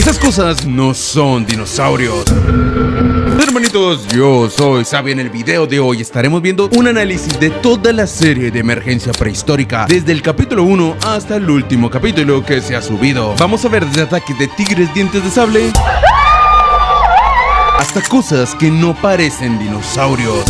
Esas cosas no son dinosaurios. Hermanitos, yo soy Xavi. En el video de hoy estaremos viendo un análisis de toda la serie de Emergencia Prehistórica, desde el capítulo 1 hasta el último capítulo que se ha subido. Vamos a ver desde ataques de tigres dientes de sable hasta cosas que no parecen dinosaurios.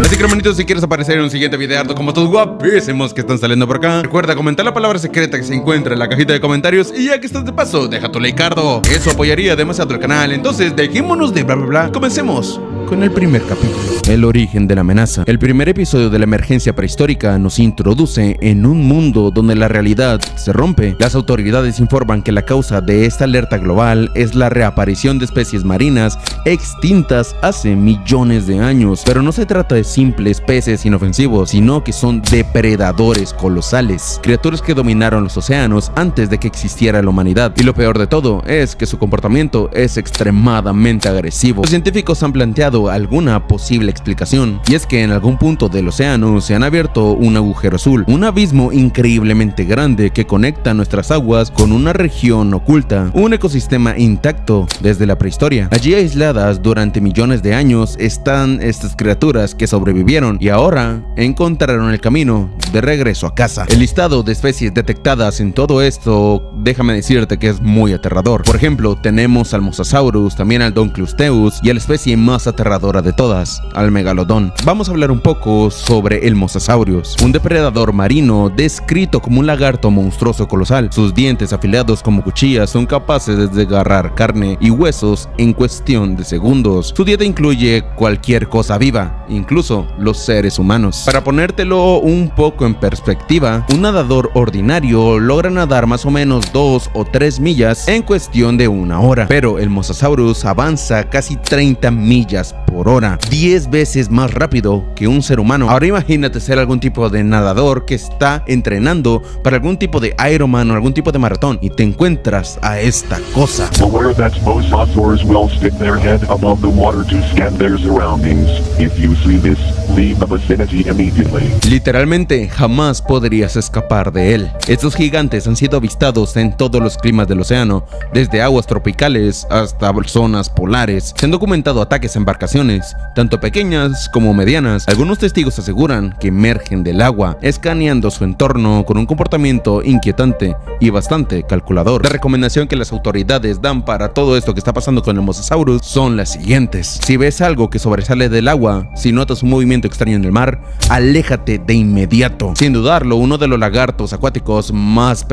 Así que, hermanitos, si quieres aparecer en un siguiente video como estos guapísimos que están saliendo por acá, recuerda comentar la palabra secreta que se encuentra en la cajita de comentarios. Y ya que estás de paso, deja tu likeardo. Eso apoyaría demasiado el canal. Entonces, dejémonos de bla bla bla. Comencemos con el primer capítulo. El origen de la amenaza. El primer episodio de la Emergencia Prehistórica nos introduce en un mundo donde la realidad se rompe. Las autoridades informan que la causa de esta alerta global es la reaparición de especies marinas extintas hace millones de años. Pero no se trata de simples peces inofensivos, sino que son depredadores colosales, criaturas que dominaron los océanos antes de que existiera la humanidad. Y lo peor de todo es que su comportamiento es extremadamente agresivo. Los científicos han planteado alguna posible explicación, y es que en algún punto del océano se han abierto un agujero azul, un abismo increíblemente grande que conecta nuestras aguas con una región oculta, un ecosistema intacto desde la prehistoria. Allí, aisladas durante millones de años, están estas criaturas que sobrevivieron y ahora encontraron el camino de regreso a casa. El listado de especies detectadas en todo esto, déjame decirte que es muy aterrador. Por ejemplo, tenemos al Mosasaurus, también al Donclusteus y a la especie más aterradora de todas, al Megalodón. Vamos a hablar un poco sobre el Mosasaurus, un depredador marino descrito como un lagarto monstruoso colosal. Sus dientes afilados como cuchillas son capaces de desgarrar carne y huesos en cuestión de segundos. Su dieta incluye cualquier cosa viva, incluso los seres humanos. Para ponértelo un poco en perspectiva, un nadador ordinario logra nadar más o menos 2 o 3 millas en cuestión de una hora, pero el Mosasaurus avanza casi 30 millas por hora, 10 veces más rápido que un ser humano. Ahora imagínate ser algún tipo de nadador que está entrenando para algún tipo de Ironman o algún tipo de maratón y te encuentras a esta cosa. Aware that mosasaurs will stick their head above the water to scan their surroundings. If you see this, leave the vicinity immediately. Literalmente jamás podrías escapar de él. Estos gigantes han sido avistados en todos los climas del océano, desde aguas tropicales hasta zonas polares. Se han documentado ataques a embarcaciones, tanto pequeñas como medianas. Algunos testigos aseguran que emergen del agua, escaneando su entorno con un comportamiento inquietante y bastante calculador. La recomendación que las autoridades dan para todo esto que está pasando con el Mosasaurus son las siguientes: si ves algo que sobresale del agua, si notas un movimiento extraño en el mar, aléjate de inmediato. Sin dudarlo, uno de los lagartos acuáticos más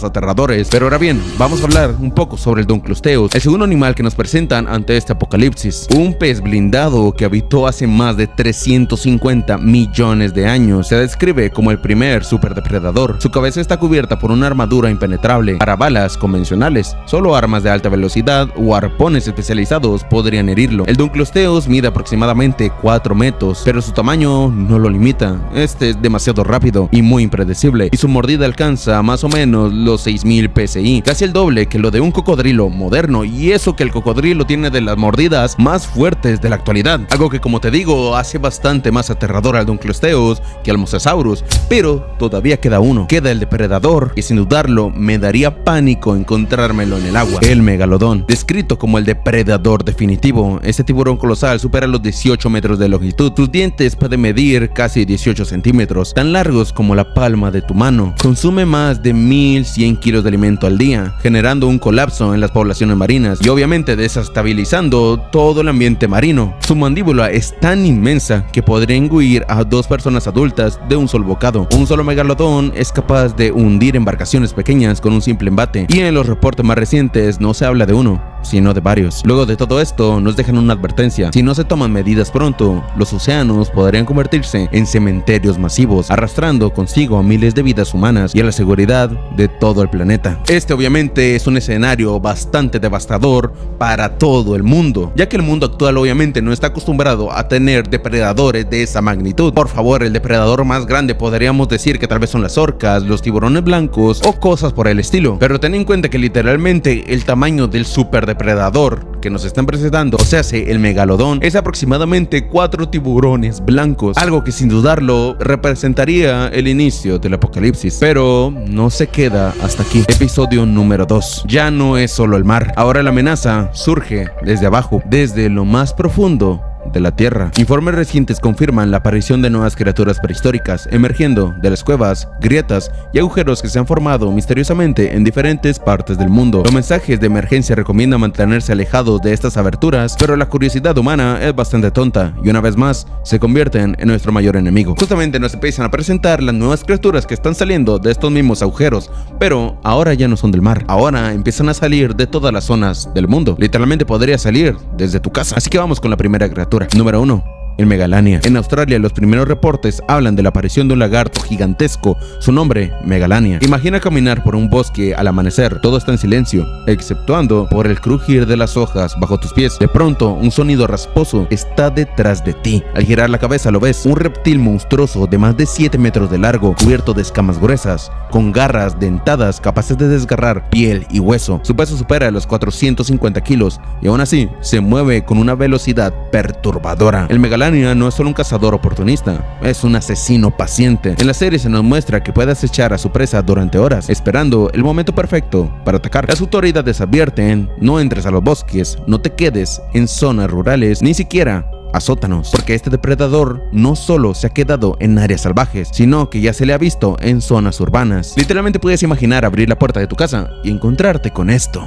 aterradores. Pero ahora bien, vamos a hablar un poco sobre el Donclusteus, el segundo animal que nos presentan ante este apocalipsis. Un pez blindado que habitó hace más de 350 millones de años. Se describe como el primer superdepredador. Su cabeza está cubierta por una armadura impenetrable. Para balas convencionales, solo armas de alta velocidad o arpones especializados podrían herirlo. El Donclusteus mide aproximadamente 4 metros, pero su tamaño no lo limita. Este es demasiado rápido y muy impredecible, y su mordida alcanza más o menos los 6000 psi, casi el doble que lo de un cocodrilo moderno, y eso que el cocodrilo tiene de las mordidas más fuertes de la actualidad. Algo que, como te digo, hace bastante más aterrador al Donclusteus que al Mosasaurus. Pero todavía queda uno. Queda el depredador, y sin dudarlo me daría pánico encontrármelo en el agua: el Megalodón, descrito como el depredador definitivo. Este tiburón colosal supera los 18 metros de longitud. Sus dientes pueden medir casi 18 centímetros, tan largos como la palma de tu mano. Consume más de 1100 kilos de alimento al día, generando un colapso en las poblaciones marinas y obviamente desestabilizando todo el ambiente marino. Su mandíbula es tan inmensa que podría engullir a 2 personas adultas de un solo bocado. Un solo megalodón es capaz de hundir embarcaciones pequeñas con un simple embate, y en los reportes más recientes no se habla de uno, sino de varios. Luego de todo esto, nos dejan una advertencia: si no se toman medidas pronto, los océanos podrían convertirse en cementerios masivos, arrastrando consigo a miles de vidas humanas y a la seguridad de todo el planeta. Este obviamente es un escenario bastante devastador para todo el mundo, ya que el mundo actual obviamente no está acostumbrado a tener depredadores de esa magnitud. Por favor, el depredador más grande podríamos decir que tal vez son las orcas, los tiburones blancos o cosas por el estilo, pero ten en cuenta que literalmente el tamaño del superdepredador depredador que nos están presentando, o sea, el megalodón, es aproximadamente 4 tiburones blancos, algo que sin dudarlo representaría el inicio del apocalipsis. Pero no se queda hasta aquí. Episodio número 2. Ya no es solo el mar, ahora la amenaza surge desde abajo, desde lo más profundo de la Tierra. Informes recientes confirman la aparición de nuevas criaturas prehistóricas emergiendo de las cuevas, grietas y agujeros que se han formado misteriosamente en diferentes partes del mundo. Los mensajes de emergencia recomiendan mantenerse alejados de estas aberturas, pero la curiosidad humana es bastante tonta y una vez más se convierten en nuestro mayor enemigo. Justamente nos empiezan a presentar las nuevas criaturas que están saliendo de estos mismos agujeros, pero ahora ya no son del mar, ahora empiezan a salir de todas las zonas del mundo. Literalmente podría salir desde tu casa. Así que vamos con la primera criatura. Número 1. El Megalania. En Australia, los primeros reportes hablan de la aparición de un lagarto gigantesco, su nombre, Megalania. Imagina caminar por un bosque al amanecer, todo está en silencio, exceptuando por el crujir de las hojas bajo tus pies. De pronto, un sonido rasposo está detrás de ti. Al girar la cabeza lo ves, un reptil monstruoso de más de 7 metros de largo, cubierto de escamas gruesas, con garras dentadas capaces de desgarrar piel y hueso. Su peso supera los 450 kilos y aún así se mueve con una velocidad perturbadora. El Megalania no es solo un cazador oportunista, es un asesino paciente. En la serie se nos muestra que puede acechar a su presa durante horas, esperando el momento perfecto para atacar. Las autoridades advierten: no entres a los bosques, no te quedes en zonas rurales, ni siquiera a sótanos, porque este depredador no solo se ha quedado en áreas salvajes, sino que ya se le ha visto en zonas urbanas. Literalmente puedes imaginar abrir la puerta de tu casa y encontrarte con esto.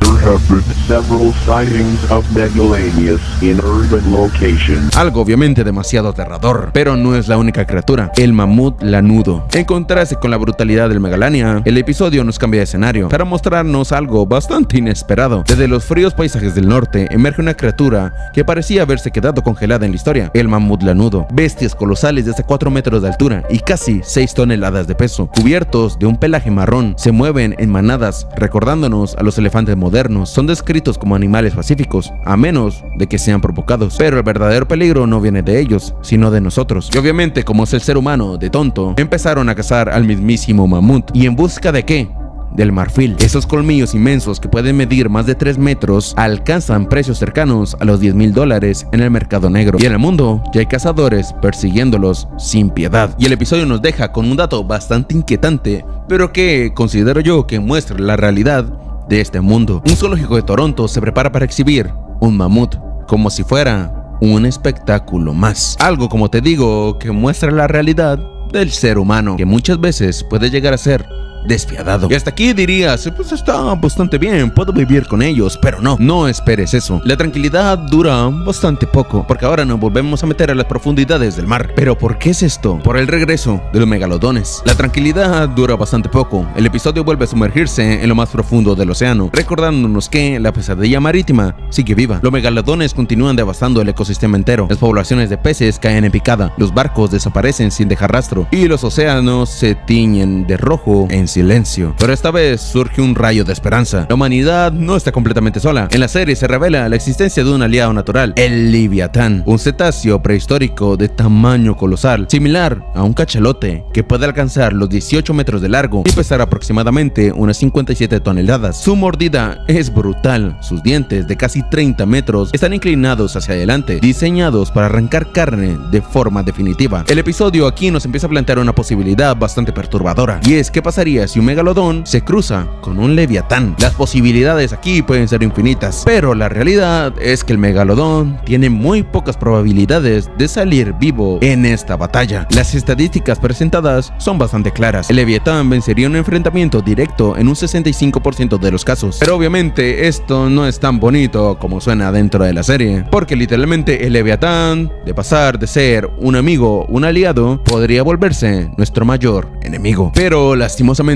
Algo obviamente demasiado aterrador, pero no es la única criatura. El mamut lanudo. En contraste con la brutalidad del Megalania, el episodio nos cambia de escenario para mostrarnos algo bastante inesperado. Desde los fríos paisajes del norte emerge una criatura que parecía haberse quedado congelada en la historia, el mamut lanudo. Bestias colosales de hasta 4 metros de altura y casi 6 toneladas de peso, cubiertos de un pelaje marrón, se mueven en manadas, recordándonos a los elefantes modernos. Son descritos como animales pacíficos, a menos de que sean provocados, pero el verdadero peligro no viene de ellos, sino de nosotros. Y obviamente, como es el ser humano de tonto, empezaron a cazar al mismísimo mamut. ¿Y en busca de qué? Del marfil. Esos colmillos inmensos que pueden medir más de 3 metros alcanzan precios cercanos a los $10,000 en el mercado negro. Y en el mundo ya hay cazadores persiguiéndolos sin piedad. Y el episodio nos deja con un dato bastante inquietante, pero que considero yo que muestra la realidad de este mundo. Un zoológico de Toronto se prepara para exhibir un mamut como si fuera un espectáculo más. Algo, como te digo, que muestra la realidad del ser humano, que muchas veces puede llegar a ser despiadado. Y hasta aquí dirías, pues está bastante bien, puedo vivir con ellos, pero no esperes eso. La tranquilidad dura bastante poco, porque ahora nos volvemos a meter a las profundidades del mar. ¿Pero por qué es esto? Por el regreso de los megalodones. La tranquilidad dura bastante poco. El episodio vuelve a sumergirse en lo más profundo del océano, recordándonos que la pesadilla marítima sigue viva. Los megalodones continúan devastando el ecosistema entero. Las poblaciones de peces caen en picada, los barcos desaparecen sin dejar rastro y los océanos se tiñen de rojo en silencio. Pero esta vez surge un rayo de esperanza. La humanidad no está completamente sola. En la serie se revela la existencia de un aliado natural, el Leviatán, un cetáceo prehistórico de tamaño colosal, similar a un cachalote, que puede alcanzar los 18 metros de largo y pesar aproximadamente unas 57 toneladas. Su mordida es brutal. Sus dientes, de casi 30 metros, están inclinados hacia adelante, diseñados para arrancar carne de forma definitiva. El episodio aquí nos empieza a plantear una posibilidad bastante perturbadora, y es: ¿qué pasaría si un megalodón se cruza con un leviatán? Las posibilidades aquí pueden ser infinitas, pero la realidad es que el megalodón tiene muy pocas probabilidades de salir vivo en esta batalla. Las estadísticas presentadas son bastante claras. El leviatán vencería un enfrentamiento directo en un 65% de los casos, pero obviamente esto no es tan bonito como suena dentro de la serie, porque literalmente el leviatán, de pasar de ser un amigo, un aliado, podría volverse nuestro mayor enemigo. Pero lastimosamente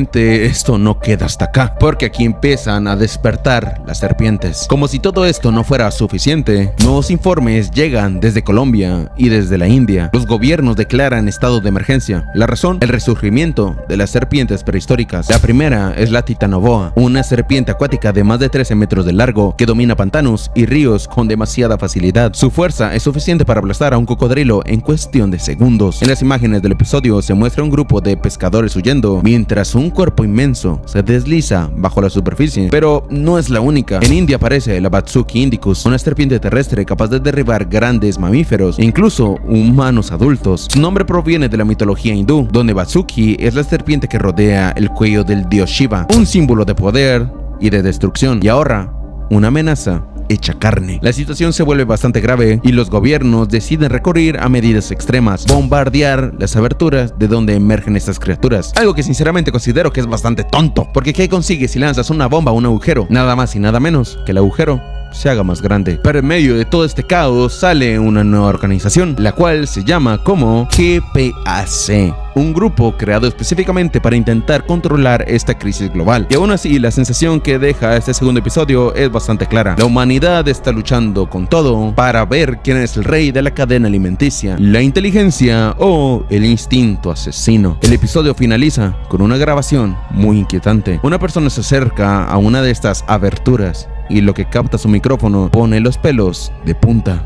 esto no queda hasta acá, porque aquí empiezan a despertar las serpientes. Como si todo esto no fuera suficiente, nuevos informes llegan desde Colombia y desde la India. Los gobiernos declaran estado de emergencia. La razón: el resurgimiento de las serpientes prehistóricas. La primera es la titanoboa, una serpiente acuática de más de 13 metros de largo que domina pantanos y ríos con demasiada facilidad. Su fuerza es suficiente para aplastar a un cocodrilo en cuestión de segundos. En las imágenes del episodio se muestra un grupo de pescadores huyendo, mientras un un cuerpo inmenso se desliza bajo la superficie. Pero no es la única. En India aparece la Vatsuki indicus, una serpiente terrestre capaz de derribar grandes mamíferos e incluso humanos adultos. Su nombre proviene de la mitología hindú, donde Vatsuki es la serpiente que rodea el cuello del dios Shiva, un símbolo de poder y de destrucción, y ahora una amenaza hecha carne. La situación se vuelve bastante grave y los gobiernos deciden recurrir a medidas extremas, bombardear las aberturas de donde emergen estas criaturas. Algo que sinceramente considero que es bastante tonto, porque ¿qué consigues si lanzas una bomba a un agujero? Nada más y nada menos que el agujero se haga más grande. Pero en medio de todo este caos sale una nueva organización, la cual se llama como GPAC, un grupo creado específicamente para intentar controlar esta crisis global. Y aún así, la sensación que deja este segundo episodio es bastante clara. La humanidad está luchando con todo para ver quién es el rey de la cadena alimenticia, la inteligencia o el instinto asesino. El episodio finaliza con una grabación muy inquietante. Una persona se acerca a una de estas aberturas y lo que capta su micrófono pone los pelos de punta.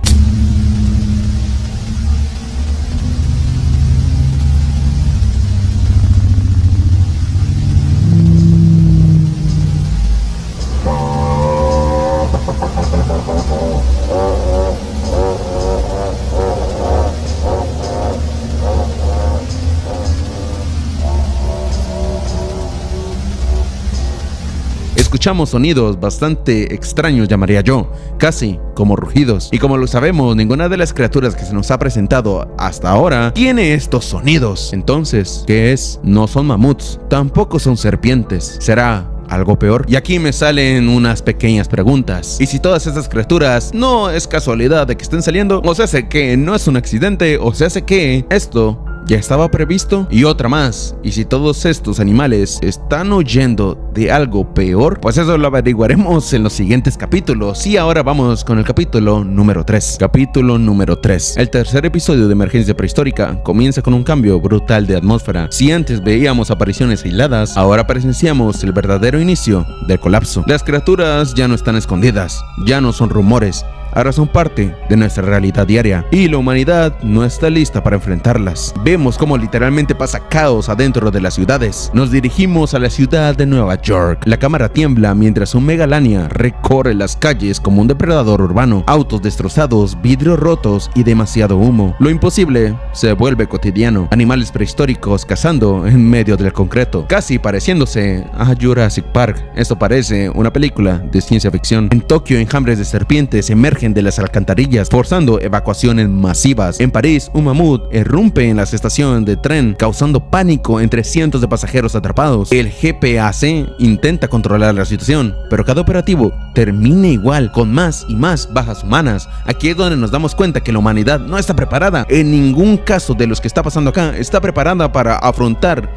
Escuchamos sonidos bastante extraños, llamaría yo, casi como rugidos. Y como lo sabemos, ninguna de las criaturas que se nos ha presentado hasta ahora tiene estos sonidos. Entonces, ¿qué es? No son mamuts, tampoco son serpientes. ¿Será algo peor? Y aquí me salen unas pequeñas preguntas. ¿Y si todas estas criaturas no es casualidad de que estén saliendo? ¿O se hace que no es un accidente? ¿O se hace que esto ya estaba previsto? Y otra más, ¿y si todos estos animales están huyendo de algo peor? Pues eso lo averiguaremos en los siguientes capítulos. Y ahora vamos con el capítulo número 3. Capítulo número 3. El tercer episodio de Emergencia Prehistórica comienza con un cambio brutal de atmósfera. Si antes veíamos apariciones aisladas, ahora presenciamos el verdadero inicio del colapso. Las criaturas ya no están escondidas, ya no son rumores, ahora son parte de nuestra realidad diaria y la humanidad no está lista para enfrentarlas. Vemos cómo literalmente pasa caos adentro de las ciudades. Nos dirigimos a la ciudad de Nueva York. La cámara tiembla mientras un Megalania recorre las calles como un depredador urbano. Autos destrozados, vidrios rotos y demasiado humo. Lo imposible se vuelve cotidiano. Animales prehistóricos cazando en medio del concreto, casi pareciéndose a Jurassic Park. Esto parece una película de ciencia ficción. En Tokio, enjambres de serpientes emergen de las alcantarillas, forzando evacuaciones masivas. En París, un mamut irrumpe en las estaciones de tren, causando pánico entre cientos de pasajeros atrapados. El GPAC intenta controlar la situación, pero cada operativo termina igual, con más y más bajas humanas. Aquí es donde nos damos cuenta que la humanidad no está preparada. En ningún caso de los que está pasando acá está preparada para afrontar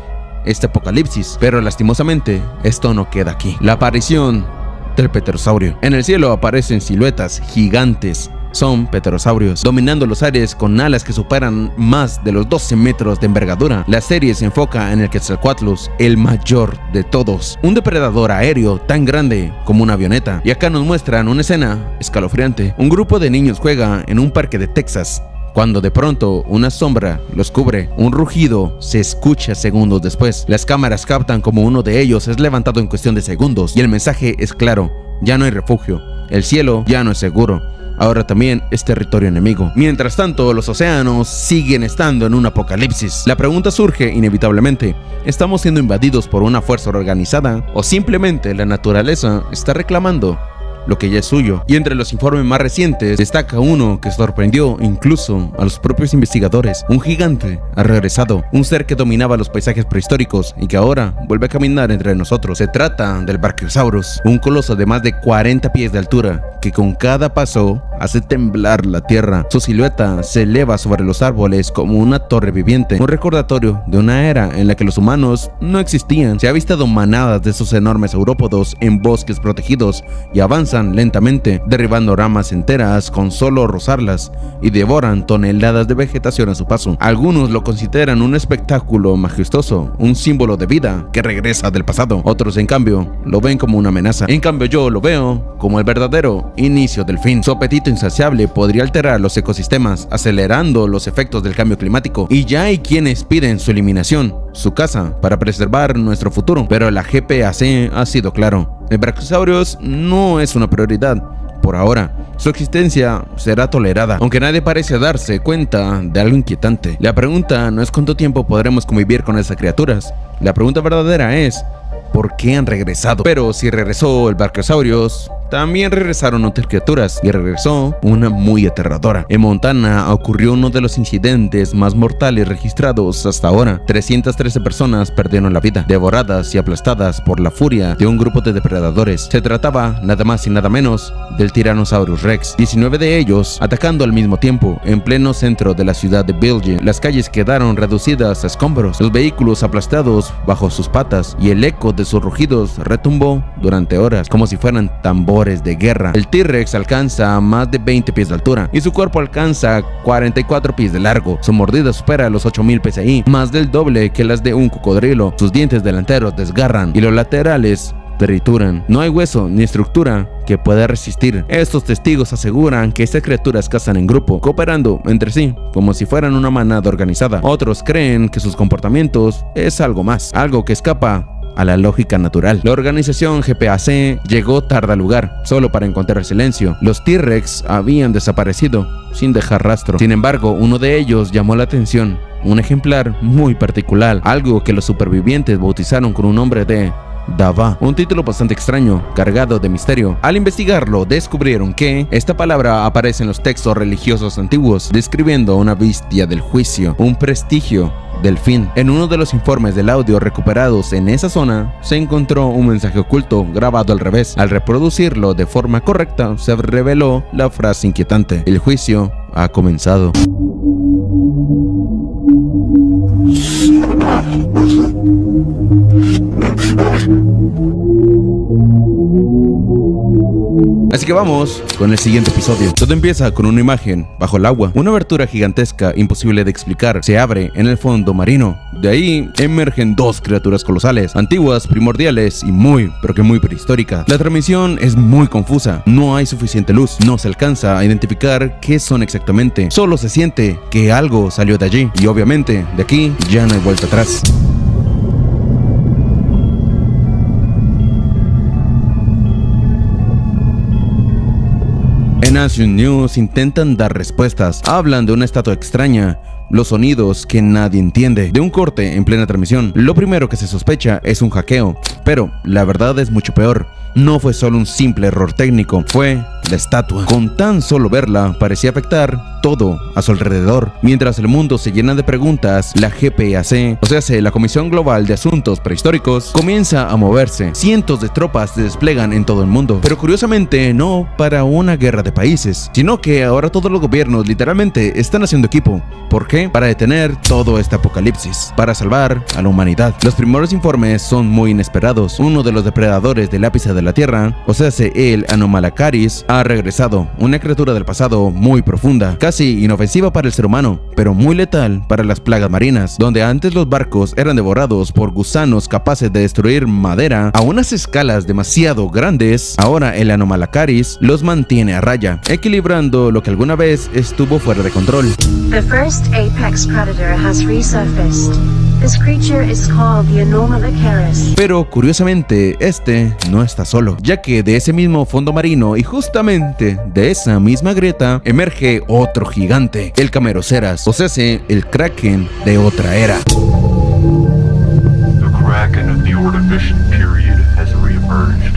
este apocalipsis. Pero lastimosamente, esto no queda aquí. La aparición del pterosaurio. En el cielo aparecen siluetas gigantes. Son pterosaurios, dominando los aires con alas que superan más de los 12 metros de envergadura. La serie se enfoca en el Quetzalcoatlus, el mayor de todos, un depredador aéreo tan grande como una avioneta. Y acá nos muestran una escena escalofriante. Un grupo de niños juega en un parque de Texas, cuando de pronto una sombra los cubre. Un rugido se escucha segundos después. Las cámaras captan como uno de ellos es levantado en cuestión de segundos y el mensaje es claro: ya no hay refugio, el cielo ya no es seguro, ahora también es territorio enemigo. Mientras tanto, los océanos siguen estando en un apocalipsis. La pregunta surge inevitablemente: ¿estamos siendo invadidos por una fuerza organizada o simplemente la naturaleza está reclamando lo que ya es suyo? Y entre los informes más recientes destaca uno que sorprendió incluso a los propios investigadores. Un gigante ha regresado, un ser que dominaba los paisajes prehistóricos y que ahora vuelve a caminar entre nosotros. Se trata del Brachiosaurus, un coloso de más de 40 pies de altura que con cada paso hace temblar la tierra. Su silueta se eleva sobre los árboles como una torre viviente, un recordatorio de una era en la que los humanos no existían. Se ha avistado manadas de esos enormes saurópodos en bosques protegidos y avanzan lentamente, derribando ramas enteras con solo rozarlas y devoran toneladas de vegetación a su paso. Algunos lo consideran un espectáculo majestuoso, un símbolo de vida que regresa del pasado. Otros, en cambio, lo ven como una amenaza. En cambio, yo lo veo como el verdadero inicio del fin. Su apetito insaciable podría alterar los ecosistemas, acelerando los efectos del cambio climático, y ya hay quienes piden su eliminación, su caza, para preservar nuestro futuro. Pero la GPAC ha sido claro: el Brachiosaurus no es una prioridad. Por ahora, su existencia será tolerada, aunque nadie parece darse cuenta de algo inquietante. La pregunta no es cuánto tiempo podremos convivir con esas criaturas. La pregunta verdadera es: ¿por qué han regresado? Pero si regresó el Brachiosaurus, también regresaron otras criaturas, y regresó una muy aterradora. En Montana ocurrió uno de los incidentes más mortales registrados hasta ahora. 313 personas perdieron la vida, devoradas y aplastadas por la furia de un grupo de depredadores. Se trataba nada más y nada menos del Tyrannosaurus Rex, 19 de ellos atacando al mismo tiempo en pleno centro de la ciudad de Bilge. Las calles quedaron reducidas a escombros, los vehículos aplastados bajo sus patas, y el eco de sus rugidos retumbó durante horas como si fueran tambores de guerra. El T-Rex alcanza más de 20 pies de altura y su cuerpo alcanza 44 pies de largo. Su mordida supera los 8000 psi, más del doble que las de un cocodrilo. Sus dientes delanteros desgarran y los laterales trituran. No hay hueso ni estructura que pueda resistir. Estos testigos aseguran que estas criaturas cazan en grupo, cooperando entre sí, como si fueran una manada organizada. Otros creen que sus comportamientos es algo más, algo que escapa a la lógica natural. La organización GPAC llegó tarde al lugar, solo para encontrar silencio. Los T-Rex habían desaparecido sin dejar rastro. Sin embargo, uno de ellos llamó la atención, un ejemplar muy particular, algo que los supervivientes bautizaron con un nombre de Dava, un título bastante extraño, cargado de misterio. Al investigarlo, descubrieron que esta palabra aparece en los textos religiosos antiguos, describiendo a una bestia del juicio, un prestigio del fin. En uno de los informes del audio recuperados en esa zona, se encontró un mensaje oculto grabado al revés. Al reproducirlo de forma correcta, se reveló la frase inquietante: el juicio ha comenzado. Así que vamos con el siguiente episodio. Todo empieza con una imagen bajo el agua. Una abertura gigantesca, imposible de explicar, se abre en el fondo marino. De ahí emergen dos criaturas colosales, antiguas, primordiales y muy, pero que muy prehistóricas. La transmisión es muy confusa, no hay suficiente luz, no se alcanza a identificar qué son exactamente. Solo se siente que algo salió de allí, y obviamente de aquí ya no hay vuelta atrás. En Action News intentan dar respuestas. Hablan de una estatua extraña, los sonidos que nadie entiende, de un corte en plena transmisión. Lo primero que se sospecha es un hackeo, pero la verdad es mucho peor. No fue solo un simple error técnico, fue la estatua. Con tan solo verla, parecía afectar todo a su alrededor. Mientras el mundo se llena de preguntas, la GPAC, o sea, la Comisión Global de Asuntos Prehistóricos, comienza a moverse. Cientos de tropas se desplegan en todo el mundo, pero curiosamente no para una guerra de países, sino que ahora todos los gobiernos literalmente están haciendo equipo. ¿Por qué? Para detener todo este apocalipsis, para salvar a la humanidad. Los primeros informes son muy inesperados. Uno de los depredadores del ápice de la Tierra, o sea, el Anomalocaris, ha regresado, una criatura del pasado muy profunda, casi inofensiva para el ser humano, pero muy letal para las plagas marinas. Donde antes los barcos eran devorados por gusanos capaces de destruir madera a unas escalas demasiado grandes, ahora el Anomalocaris los mantiene a raya, equilibrando lo que alguna vez estuvo fuera de control. The first apex predator has resurfaced. This creature is called the Anomalocaris. Pero curiosamente, este no está solo, ya que de ese mismo fondo marino y justamente de esa misma grieta emerge otro gigante, el Cameroceras, o sea, el Kraken de otra era. The Kraken of the Ordovician period has reemerged.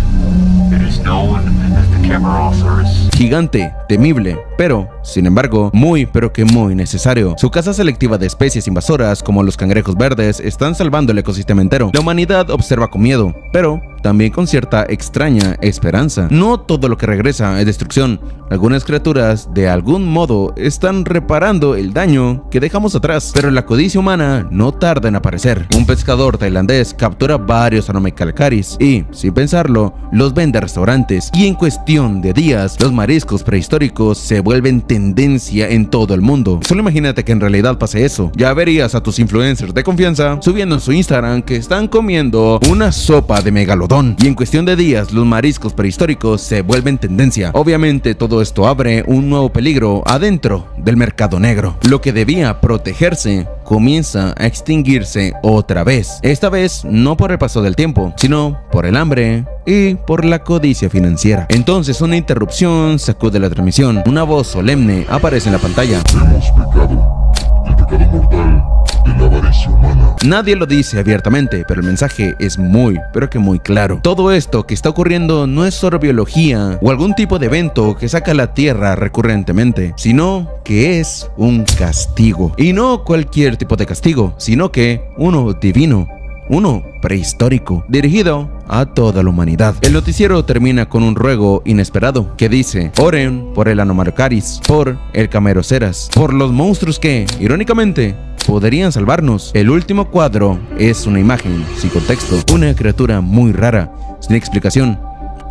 It is known as the Camerosaurus. Gigante, temible, pero, sin embargo, muy pero que muy necesario. Su caza selectiva de especies invasoras como los cangrejos verdes están salvando el ecosistema entero. La humanidad observa con miedo, pero también con cierta extraña esperanza. No todo lo que regresa es destrucción. Algunas criaturas, de algún modo, están reparando el daño que dejamos atrás, pero la codicia humana no tarda en aparecer. Un pescador tailandés captura varios Anomalocaris y, sin pensarlo, los vende a restaurantes, y en cuestión cuestión de días, los mariscos prehistóricos se vuelven tendencia en todo el mundo. Solo imagínate que en realidad pase eso. Ya verías a tus influencers de confianza subiendo en su Instagram que están comiendo una sopa de megalodón. Y en cuestión de días, los mariscos prehistóricos se vuelven tendencia. Obviamente todo esto abre un nuevo peligro adentro del mercado negro. Lo que debía protegerse comienza a extinguirse otra vez. Esta vez no por el paso del tiempo, sino por el hambre y por la codicia financiera. Entonces una interrupción sacude la transmisión. Una voz solemne aparece en la pantalla. Hemos pecado, el pecado mortal de la avaricia humana. Nadie lo dice abiertamente, pero el mensaje es muy, pero que muy claro. Todo esto que está ocurriendo no es solo biología o algún tipo de evento que saca a la Tierra recurrentemente, sino que es un castigo. Y no cualquier tipo de castigo, sino que uno divino, uno prehistórico, dirigido a toda la humanidad. El noticiero termina con un ruego inesperado que dice: oren por el Anomalocaris, por el Cameroceras, por los monstruos que, irónicamente, podrían salvarnos. El último cuadro es una imagen sin contexto, una criatura muy rara, sin explicación.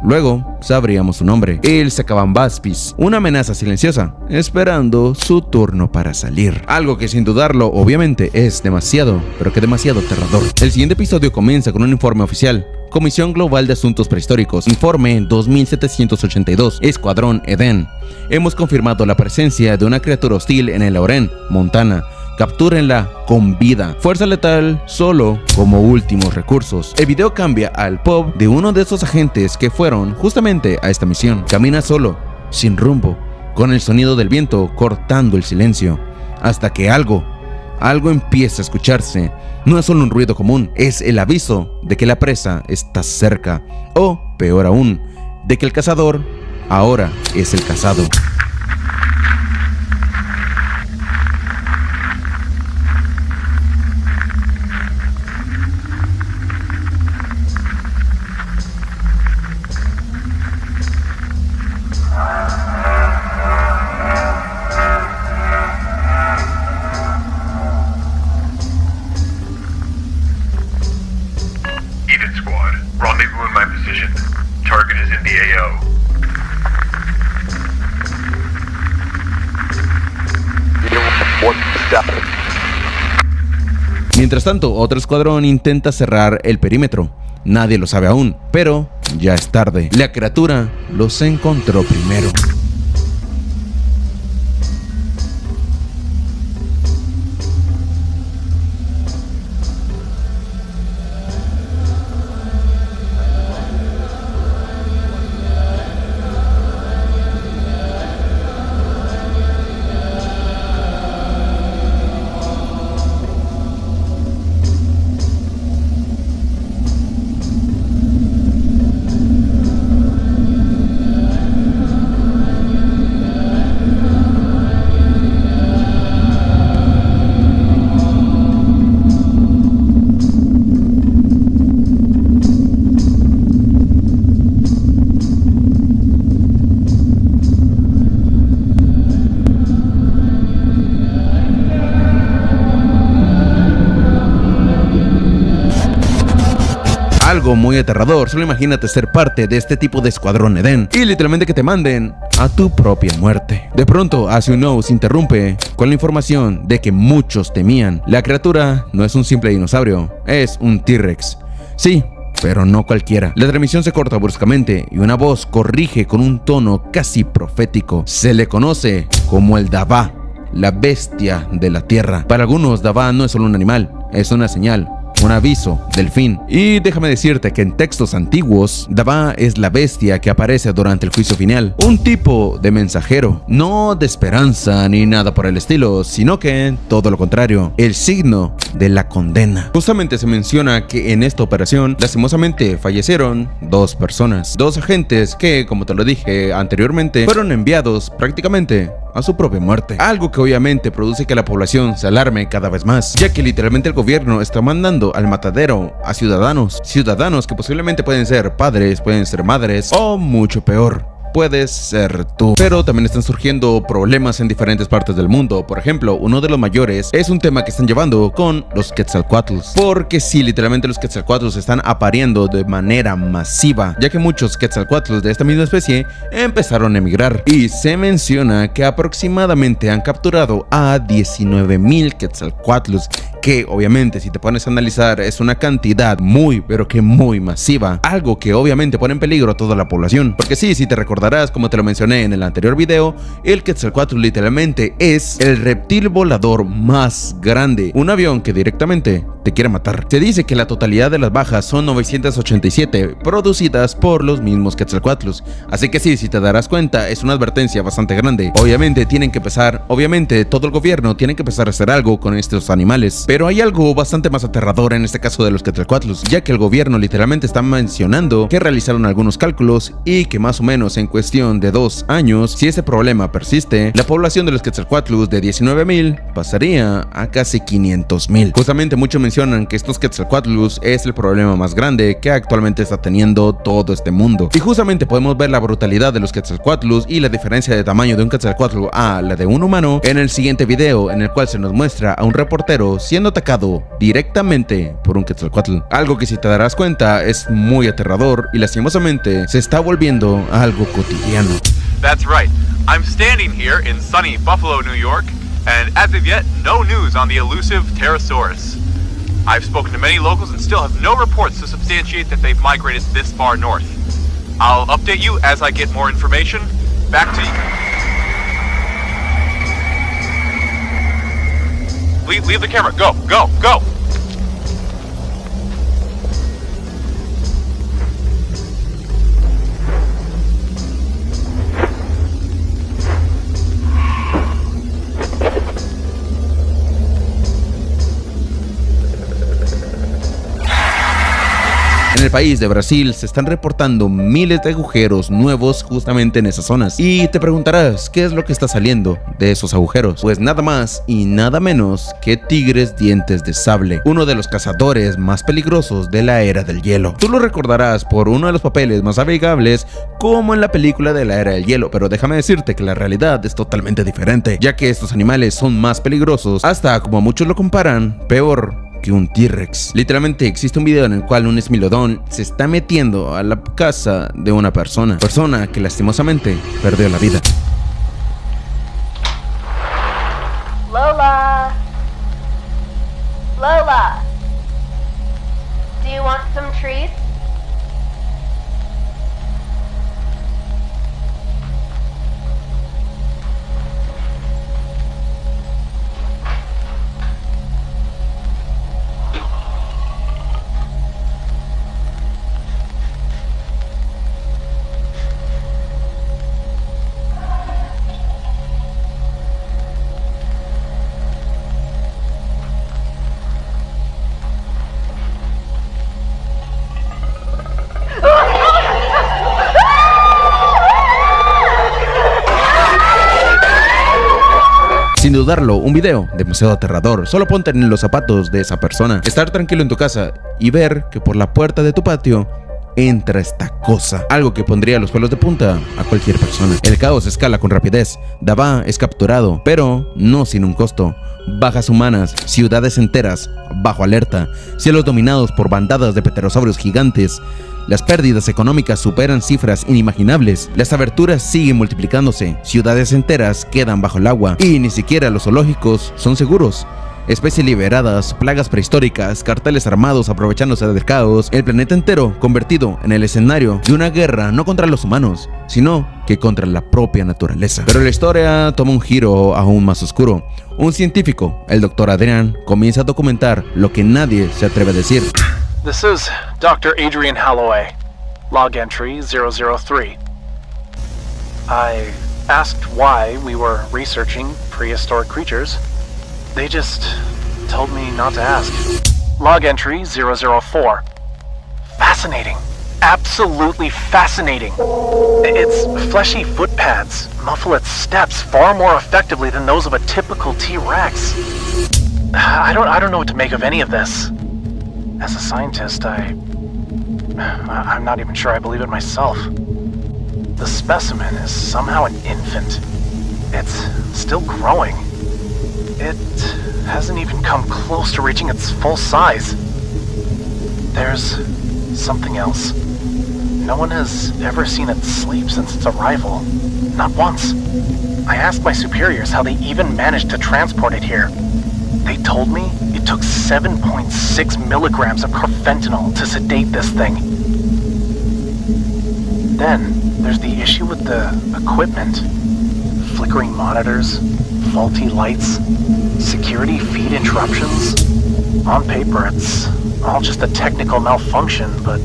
Luego sabríamos su nombre, el Sacabambaspis, una amenaza silenciosa, esperando su turno para salir. Algo que sin dudarlo, obviamente, es demasiado, pero que demasiado aterrador. El siguiente episodio comienza con un informe oficial. Comisión Global de Asuntos Prehistóricos, informe 2782, Escuadrón Edén. Hemos confirmado la presencia de una criatura hostil en el Oren, Montana. Captúrenla con vida. Fuerza letal solo como últimos recursos. El video cambia al pop de uno de esos agentes que fueron justamente a esta misión. Camina solo, sin rumbo, con el sonido del viento cortando el silencio, hasta que algo empieza a escucharse. No es solo un ruido común, es el aviso de que la presa está cerca, o peor aún, de que el cazador ahora es el cazado. Eden Squad, rendezvous in my position. Target is in the AO. Mientras tanto, otro escuadrón intenta cerrar el perímetro. Nadie lo sabe aún, pero ya es tarde. La criatura los encontró primero. Algo muy aterrador. Solo imagínate ser parte de este tipo de escuadrón Edén y literalmente que te manden a tu propia muerte. De pronto, As-You-Know se interrumpe con la información de que muchos temían. La criatura no es un simple dinosaurio, es un T-Rex. Sí, pero no cualquiera. La transmisión se corta bruscamente y una voz corrige con un tono casi profético. Se le conoce como el Daba, la bestia de la tierra. Para algunos, Daba no es solo un animal, es una señal, un aviso del fin. Y déjame decirte que en textos antiguos, Daba es la bestia que aparece durante el juicio final. Un tipo de mensajero, no de esperanza ni nada por el estilo, sino que todo lo contrario, el signo de la condena. Justamente se menciona que en esta operación, lastimosamente, fallecieron 2 personas, 2 agentes que, como te lo dije anteriormente, fueron enviados prácticamente a su propia muerte. Algo que obviamente produce que la población se alarme cada vez más, ya que literalmente el gobierno está mandando al matadero a ciudadanos que posiblemente pueden ser padres, pueden ser madres o mucho peor, puedes ser tú. Pero también están surgiendo problemas en diferentes partes del mundo. Por ejemplo, uno de los mayores es un tema que están llevando con los Quetzalcóatls. Porque sí, literalmente los Quetzalcóatls están apareando de manera masiva, ya que muchos Quetzalcóatls de esta misma especie empezaron a emigrar. Y se menciona que aproximadamente han capturado a 19,000 Quetzalcóatls, que obviamente si te pones a analizar es una cantidad muy, pero que muy masiva, algo que obviamente pone en peligro a toda la población. Porque sí, si te recordarás, como te lo mencioné en el anterior video, el Quetzalcóatl literalmente es el reptil volador más grande, un avión que directamente te quiere matar. Se dice que la totalidad de las bajas son 987, producidas por los mismos Quetzalcóatls, así que sí, si te darás cuenta, es una advertencia bastante grande. Obviamente todo el gobierno tiene que empezar a hacer algo con estos animales. Pero hay algo bastante más aterrador en este caso de los Quetzalcóatls, ya que el gobierno literalmente está mencionando que realizaron algunos cálculos y que más o menos en cuestión de 2 años, si ese problema persiste, la población de los Quetzalcóatls de 19,000 pasaría a casi 500,000. Justamente muchos mencionan que estos Quetzalcóatls es el problema más grande que actualmente está teniendo todo este mundo. Y justamente podemos ver la brutalidad de los Quetzalcóatls y la diferencia de tamaño de un Quetzalcóatl a la de un humano en el siguiente video, en el cual se nos muestra a un reportero siendo atacado directamente por un Quetzalcóatl. Algo que, si te darás cuenta, es muy aterrador y lastimosamente se está volviendo algo cotidiano. That's right. I'm standing here in sunny Buffalo, New York, and as of yet, no news on the elusive Pterosaurus. I've spoken to many locals and still have no reports to substantiate that they've migrated this far north. I'll update you as I get more information. Back to you. Leave the camera. Go, go, go! En el país de Brasil se están reportando miles de agujeros nuevos justamente en esas zonas. Y te preguntarás, ¿qué es lo que está saliendo de esos agujeros? Pues nada más y nada menos que tigres dientes de sable, uno de los cazadores más peligrosos de la era del hielo. Tú lo recordarás por uno de los papeles más amigables como en la película de la era del hielo, pero déjame decirte que la realidad es totalmente diferente, ya que estos animales son más peligrosos, hasta como muchos lo comparan, peor que un T-Rex. Literalmente existe un video en el cual un Smilodon se está metiendo a la casa de una persona que lastimosamente perdió la vida. Lola, Lola, do you want some treats? Sin dudarlo, un video demasiado aterrador. Solo ponte en los zapatos de esa persona, estar tranquilo en tu casa y ver que por la puerta de tu patio entra esta cosa, algo que pondría los pelos de punta a cualquier persona. El caos escala con rapidez. Dava es capturado, pero no sin un costo. Bajas humanas, ciudades enteras bajo alerta, cielos dominados por bandadas de pterosaurios gigantes. Las pérdidas económicas superan cifras inimaginables. Las aberturas siguen multiplicándose. Ciudades enteras quedan bajo el agua y ni siquiera los zoológicos son seguros. Especies liberadas, plagas prehistóricas, carteles armados aprovechándose del caos, el planeta entero convertido en el escenario de una guerra no contra los humanos, sino que contra la propia naturaleza. Pero la historia toma un giro aún más oscuro. Un científico, el Dr. Adrian, comienza a documentar lo que nadie se atreve a decir. This is Dr. Adrian Holloway, log entry 003. I asked why we were researching prehistoric creatures. They just told me not to ask. Log entry 004. Fascinating. Absolutely fascinating. Its fleshy footpads muffle its steps far more effectively than those of a typical T-Rex. I don't know what to make of any of this. As a scientist, I'm not even sure I believe it myself. The specimen is somehow an infant. It's still growing. It hasn't even come close to reaching its full size. There's something else. No one has ever seen it sleep since its arrival. Not once. I asked my superiors how they even managed to transport it here. They told me it took 7.6 milligrams of carfentanil to sedate this thing. Then, there's the issue with the equipment. Flickering monitors, faulty lights, security feed interruptions. On paper, it's all just a technical malfunction, but...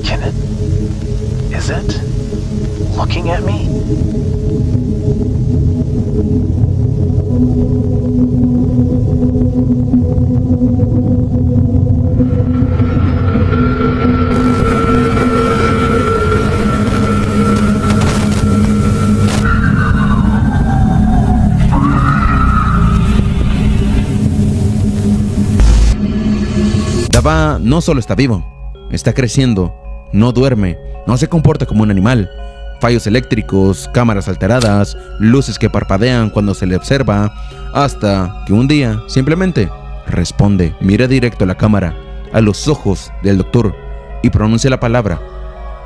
Can it? Is it? Looking at me? Dava no solo está vivo, está creciendo, no duerme, no se comporta como un animal. Fallos eléctricos, cámaras alteradas, luces que parpadean cuando se le observa, hasta que un día simplemente responde, mira directo a la cámara, a los ojos del doctor y pronuncia la palabra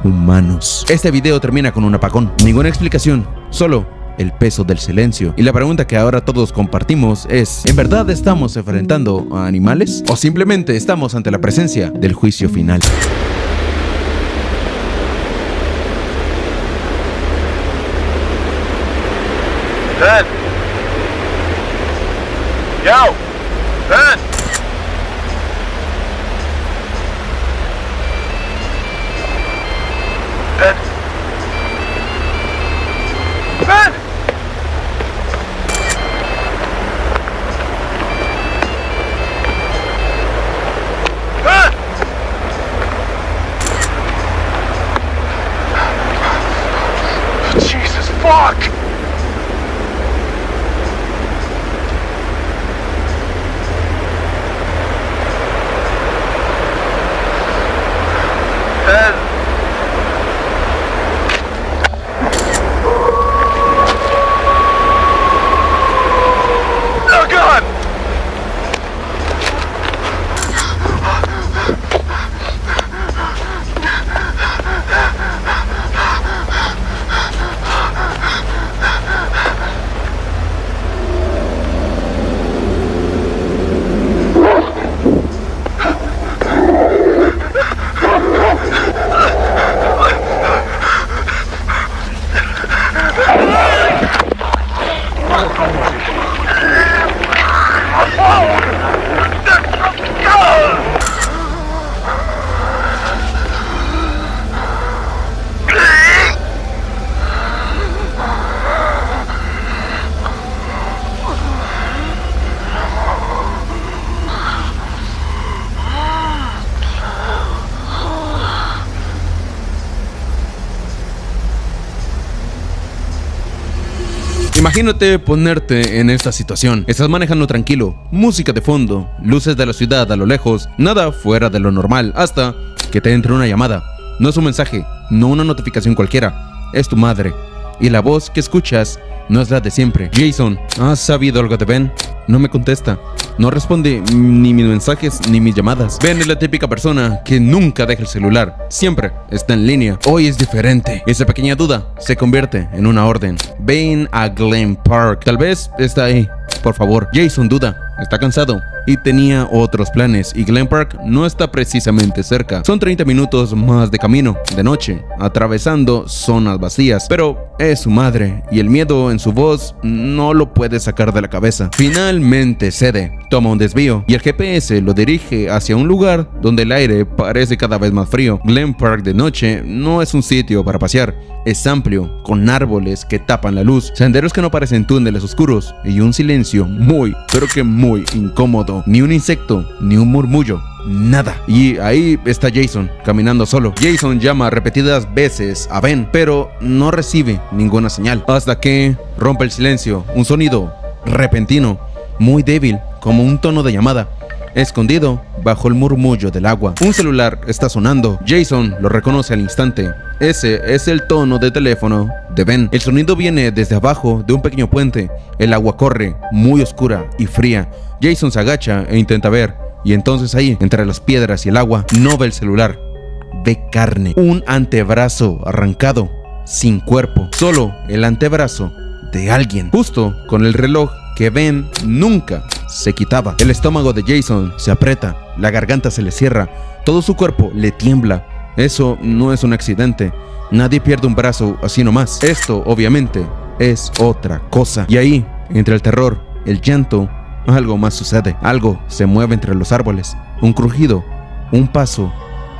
humanos. Este video termina con un apagón, ninguna explicación, solo el peso del silencio. Y la pregunta que ahora todos compartimos es, ¿en verdad estamos enfrentando a animales? ¿O simplemente estamos ante la presencia del juicio final? Ben! Yo! Ben! Ben! Ben! Ben! Jesus fuck! Oh God! Imagínate ponerte en esta situación. Estás manejando tranquilo, música de fondo, luces de la ciudad a lo lejos, nada fuera de lo normal, hasta que te entre una llamada. No es un mensaje, no una notificación cualquiera, es tu madre. Y la voz que escuchas no es la de siempre. Jason, ¿has sabido algo de Ben? No me contesta, no responde ni mis mensajes ni mis llamadas. Ben es la típica persona que nunca deja el celular, siempre está en línea. Hoy es diferente. Esa pequeña duda se convierte en una orden. Ven a Glen Park, tal vez está ahí. Por favor. Jason duda, está cansado y tenía otros planes, y Glen Park no está precisamente cerca. Son 30 minutos más de camino, de noche, atravesando zonas vacías, pero es su madre y el miedo en su voz no lo puede sacar de la cabeza. Finalmente cede, toma un desvío y el GPS lo dirige hacia un lugar donde el aire parece cada vez más frío. Glen Park de noche no es un sitio para pasear, es amplio, con árboles que tapan la luz, senderos que no parecen túneles oscuros y un silencio muy, pero que muy incómodo. Ni un insecto, ni un murmullo, nada. Y ahí está Jason, caminando solo. Jason llama repetidas veces a Ben, pero no recibe ninguna señal. Hasta que rompe el silencio un sonido repentino, muy débil, como un tono de llamada. escondido bajo el murmullo del agua. Un celular está sonando. Jason lo reconoce al instante. Ese es el tono de teléfono de Ben. El sonido viene desde abajo de un pequeño puente. El agua corre, muy oscura y fría. Jason se agacha e intenta ver, y entonces ahí, entre las piedras y el agua, no ve el celular. Ve carne, un antebrazo arrancado, sin cuerpo, solo el antebrazo de alguien, justo con el reloj que Ben nunca se quitaba. El estómago de Jason se aprieta, la garganta se le cierra, todo su cuerpo le tiembla. Eso no es un accidente, nadie pierde un brazo así nomás. Esto, obviamente, es otra cosa. Y ahí, entre el terror, el llanto, algo más sucede. Algo se mueve entre los árboles, un crujido, un paso,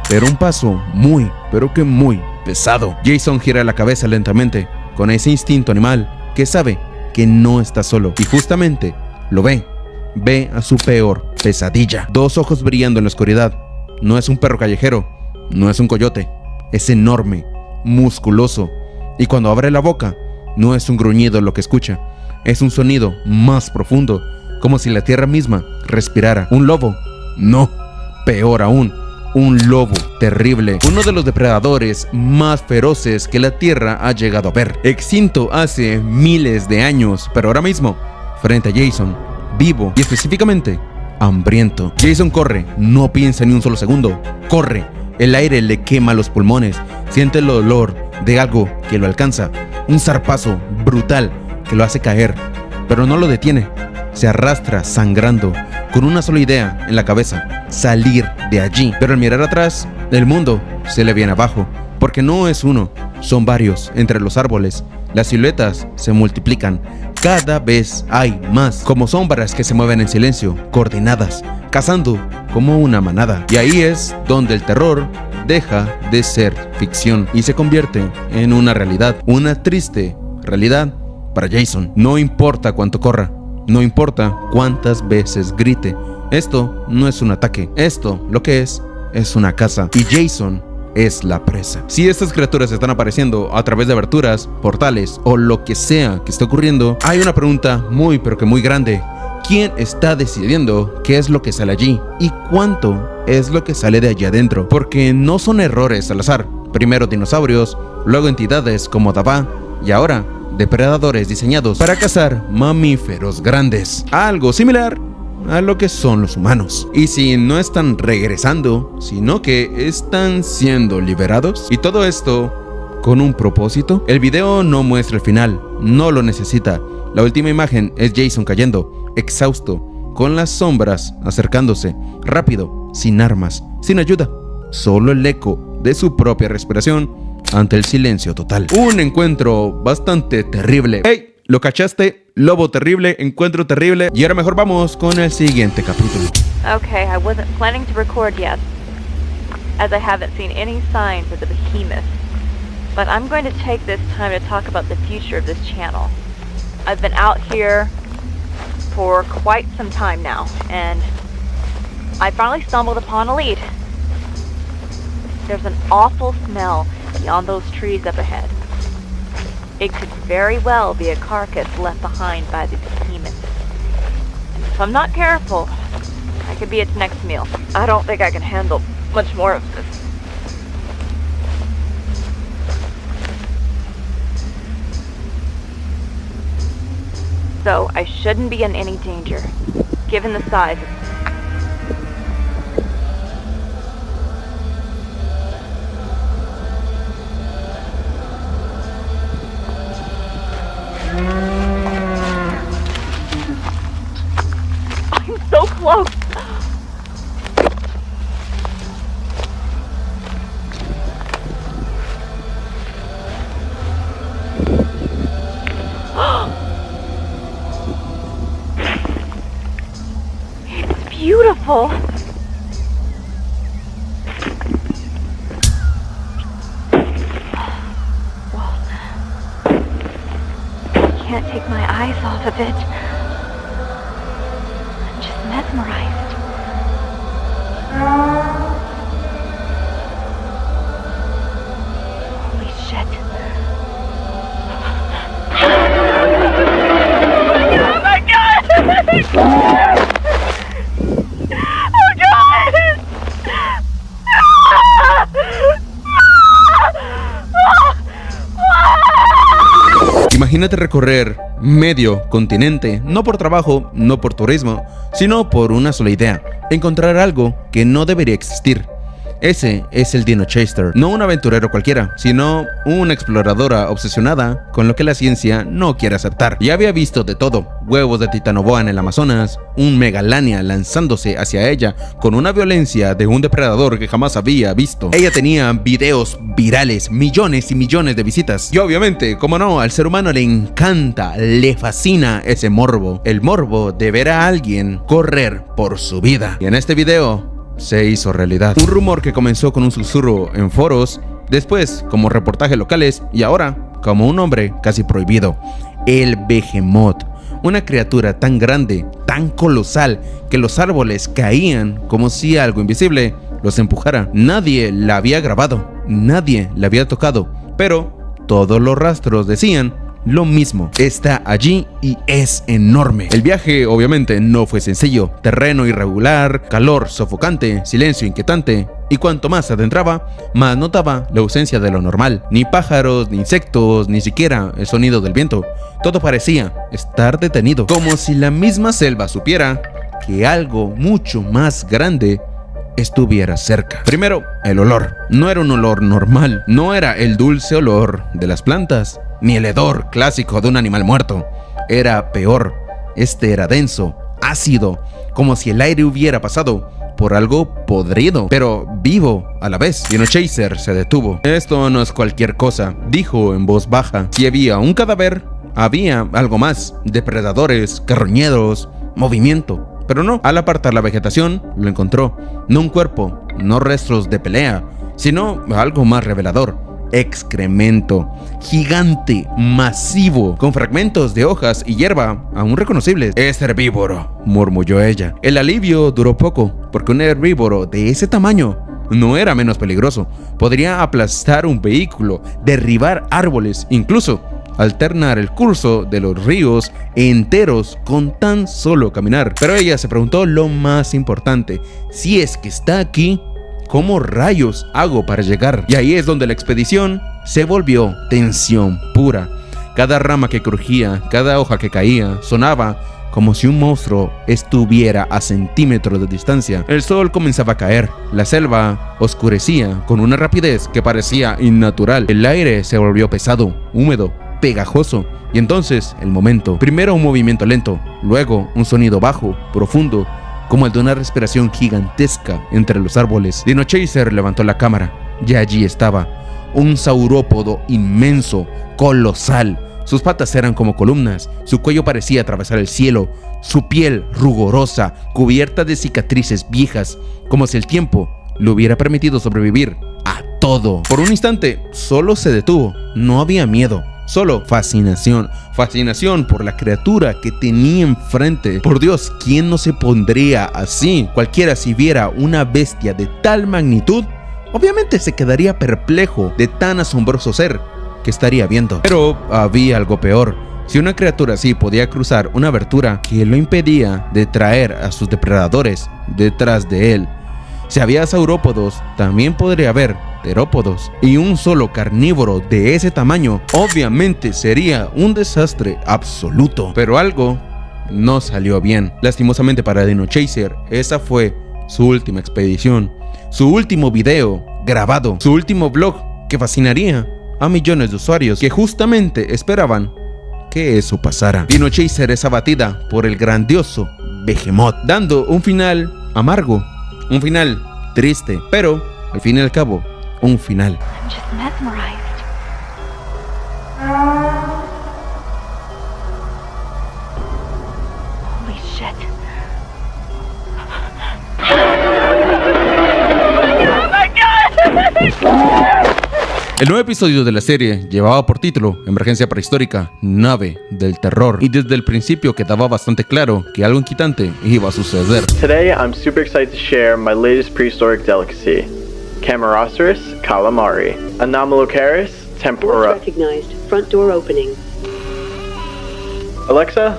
pero un paso muy, pero que muy pesado. Jason gira la cabeza lentamente, con ese instinto animal que sabe que no está solo, y justamente lo ve. Ve a su peor pesadilla. Dos ojos brillando en la oscuridad. No es un perro callejero, no es un coyote, es enorme, musculoso, y cuando abre la boca, no es un gruñido lo que escucha, es un sonido más profundo, como si la tierra misma respirara. ¿Un lobo? No, peor aún, un lobo terrible, uno de los depredadores más feroces que la tierra ha llegado a ver, extinto hace miles de años, pero ahora mismo, frente a Jason, vivo y específicamente hambriento. Jason corre, no piensa ni un solo segundo, corre, el aire le quema los pulmones, siente el olor de algo que lo alcanza, un zarpazo brutal que lo hace caer, pero no lo detiene, se arrastra sangrando, con una sola idea en la cabeza, salir de allí. Pero al mirar atrás, el mundo se le viene abajo, porque no es uno, son varios entre los árboles. Las siluetas se multiplican, cada vez hay más, como sombras que se mueven en silencio, coordinadas, cazando como una manada. Y ahí es donde el terror deja de ser ficción y se convierte en una realidad, una triste realidad para Jason. No importa cuánto corra, no importa cuántas veces grite, esto no es un ataque, esto lo que es una caza, y Jason es la presa. Si estas criaturas están apareciendo a través de aberturas, portales o lo que sea que esté ocurriendo, hay una pregunta muy pero que muy grande. ¿Quién está decidiendo qué es lo que sale allí y cuánto es lo que sale de allí adentro? Porque no son errores al azar. Primero dinosaurios, luego entidades como Dava y ahora depredadores diseñados para cazar mamíferos grandes. Algo similar a lo que son los humanos. Y si no están regresando, sino que están siendo liberados, y todo esto con un propósito. El video no muestra el final, no lo necesita. La última imagen es Jason cayendo, exhausto, con las sombras acercándose, rápido, sin armas, sin ayuda, solo el eco de su propia respiración ante el silencio total. Un encuentro bastante terrible. ¡Hey! ¿Lo cachaste? Lobo terrible, encuentro terrible. Y ahora mejor vamos con el siguiente capítulo. Okay, I wasn't planning to record yet, as I haven't seen any signs of the behemoth. But I'm going to take this time to talk about the future of this channel. I've been out here for quite some time now, and I finally stumbled upon a lead. There's an awful smell beyond those trees up ahead. It could very well be a carcass left behind by the behemoth. And if I'm not careful, I could be its next meal. I don't think I can handle much more of this. So I shouldn't be in any danger, given the size of so close. It's beautiful. Well, I can't take my eyes off of it. Mesmerized. Holy shit. Oh my god! Imagínate recorrer medio continente, no por trabajo, no por turismo, sino por una sola idea: encontrar algo que no debería existir. Ese es el Dino Chaser, no un aventurero cualquiera, sino una exploradora obsesionada con lo que la ciencia no quiere aceptar. Ya había visto de todo: huevos de titanoboa en el Amazonas, un megalania lanzándose hacia ella con una violencia de un depredador que jamás había visto. Ella tenía videos virales, millones y millones de visitas. Y obviamente, como no, al ser humano le encanta, le fascina ese morbo. El morbo de ver a alguien correr por su vida. Y en este video se hizo realidad. Un rumor que comenzó con un susurro en foros, después como reportajes locales y ahora como un nombre casi prohibido: el Behemoth. Una criatura tan grande, tan colosal, que los árboles caían como si algo invisible los empujara. Nadie la había grabado, nadie la había tocado, pero todos los rastros decían lo mismo: está allí y es enorme. El viaje obviamente no fue sencillo: terreno irregular, calor sofocante, silencio inquietante, y cuanto más se adentraba, más notaba la ausencia de lo normal. Ni pájaros, ni insectos, ni siquiera el sonido del viento. Todo parecía estar detenido, como si la misma selva supiera que algo mucho más grande estuviera cerca. Primero, el olor. No era un olor normal, no era el dulce olor de las plantas, ni el hedor clásico de un animal muerto. Era peor. Este era denso, ácido, como si el aire hubiera pasado por algo podrido, pero vivo a la vez. Dino Chaser se detuvo. Esto no es cualquier cosa, dijo en voz baja. Si había un cadáver, había algo más: depredadores, carroñeros, movimiento. Pero no, al apartar la vegetación, lo encontró. No un cuerpo, no restos de pelea, sino algo más revelador: excremento. Gigante, masivo, con fragmentos de hojas y hierba aún reconocibles. Es herbívoro, murmulló ella. El alivio duró poco, porque un herbívoro de ese tamaño no era menos peligroso. Podría aplastar un vehículo, derribar árboles, incluso alternar el curso de los ríos enteros con tan solo caminar. Pero ella se preguntó lo más importante: si es que está aquí, ¿cómo rayos hago para llegar? Y ahí es donde la expedición se volvió tensión pura. Cada rama que crujía, cada hoja que caía, sonaba como si un monstruo estuviera a centímetros de distancia. El sol comenzaba a caer, la selva oscurecía con una rapidez que parecía innatural. El aire se volvió pesado, húmedo, pegajoso. Y entonces el momento: primero un movimiento lento, luego un sonido bajo, profundo, como el de una respiración gigantesca entre los árboles. Dino Chaser levantó la cámara y allí estaba, un saurópodo inmenso, colosal. Sus patas eran como columnas, su cuello parecía atravesar el cielo, su piel rugorosa, cubierta de cicatrices viejas, como si el tiempo le hubiera permitido sobrevivir a todo. Por un instante solo se detuvo. No había miedo, solo fascinación. Fascinación por la criatura que tenía enfrente. Por Dios, ¿quién no se pondría así? Cualquiera, si viera una bestia de tal magnitud, obviamente se quedaría perplejo de tan asombroso ser que estaría viendo. Pero había algo peor. Si una criatura así podía cruzar una abertura que lo impedía de traer a sus depredadores detrás de él, si había saurópodos, también podría haber terópodos. Y un solo carnívoro de ese tamaño obviamente sería un desastre absoluto. Pero algo no salió bien. Lastimosamente para Dino Chaser, esa fue su última expedición, su último video grabado, su último vlog que fascinaría a millones de usuarios que justamente esperaban que eso pasara. Dino Chaser es abatida por el grandioso Behemoth, dando un final amargo, un final triste, pero al fin y al cabo, un final. I'm just mesmerized. Holy shit. Oh my God! El nuevo episodio de la serie llevaba por título Emergencia Prehistórica, Nave del Terror, y desde el principio quedaba bastante claro que algo inquietante iba a suceder. Today, I'm super excited to share my latest prehistoric delicacy, Camarasaurus calamari, Anomalocaris tempura. Recognized. Front door opening. Alexa,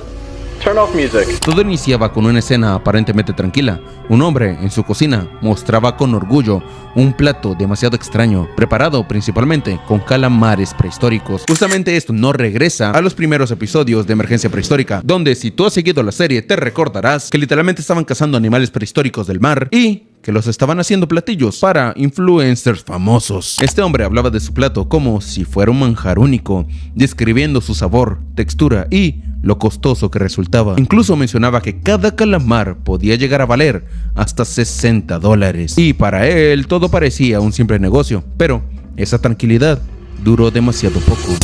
turn off music. Todo iniciaba con una escena aparentemente tranquila. Un hombre en su cocina mostraba con orgullo un plato demasiado extraño, preparado principalmente con calamares prehistóricos. Justamente esto nos regresa a los primeros episodios de Emergencia Prehistórica, donde si tú has seguido la serie te recordarás que literalmente estaban cazando animales prehistóricos del mar y que los estaban haciendo platillos para influencers famosos. Este hombre hablaba de su plato como si fuera un manjar único, describiendo su sabor, textura y lo costoso que resultaba. Incluso mencionaba que cada calamar podía llegar a valer hasta $60. Y para él todo parecía un simple negocio, pero esa tranquilidad duró demasiado poco.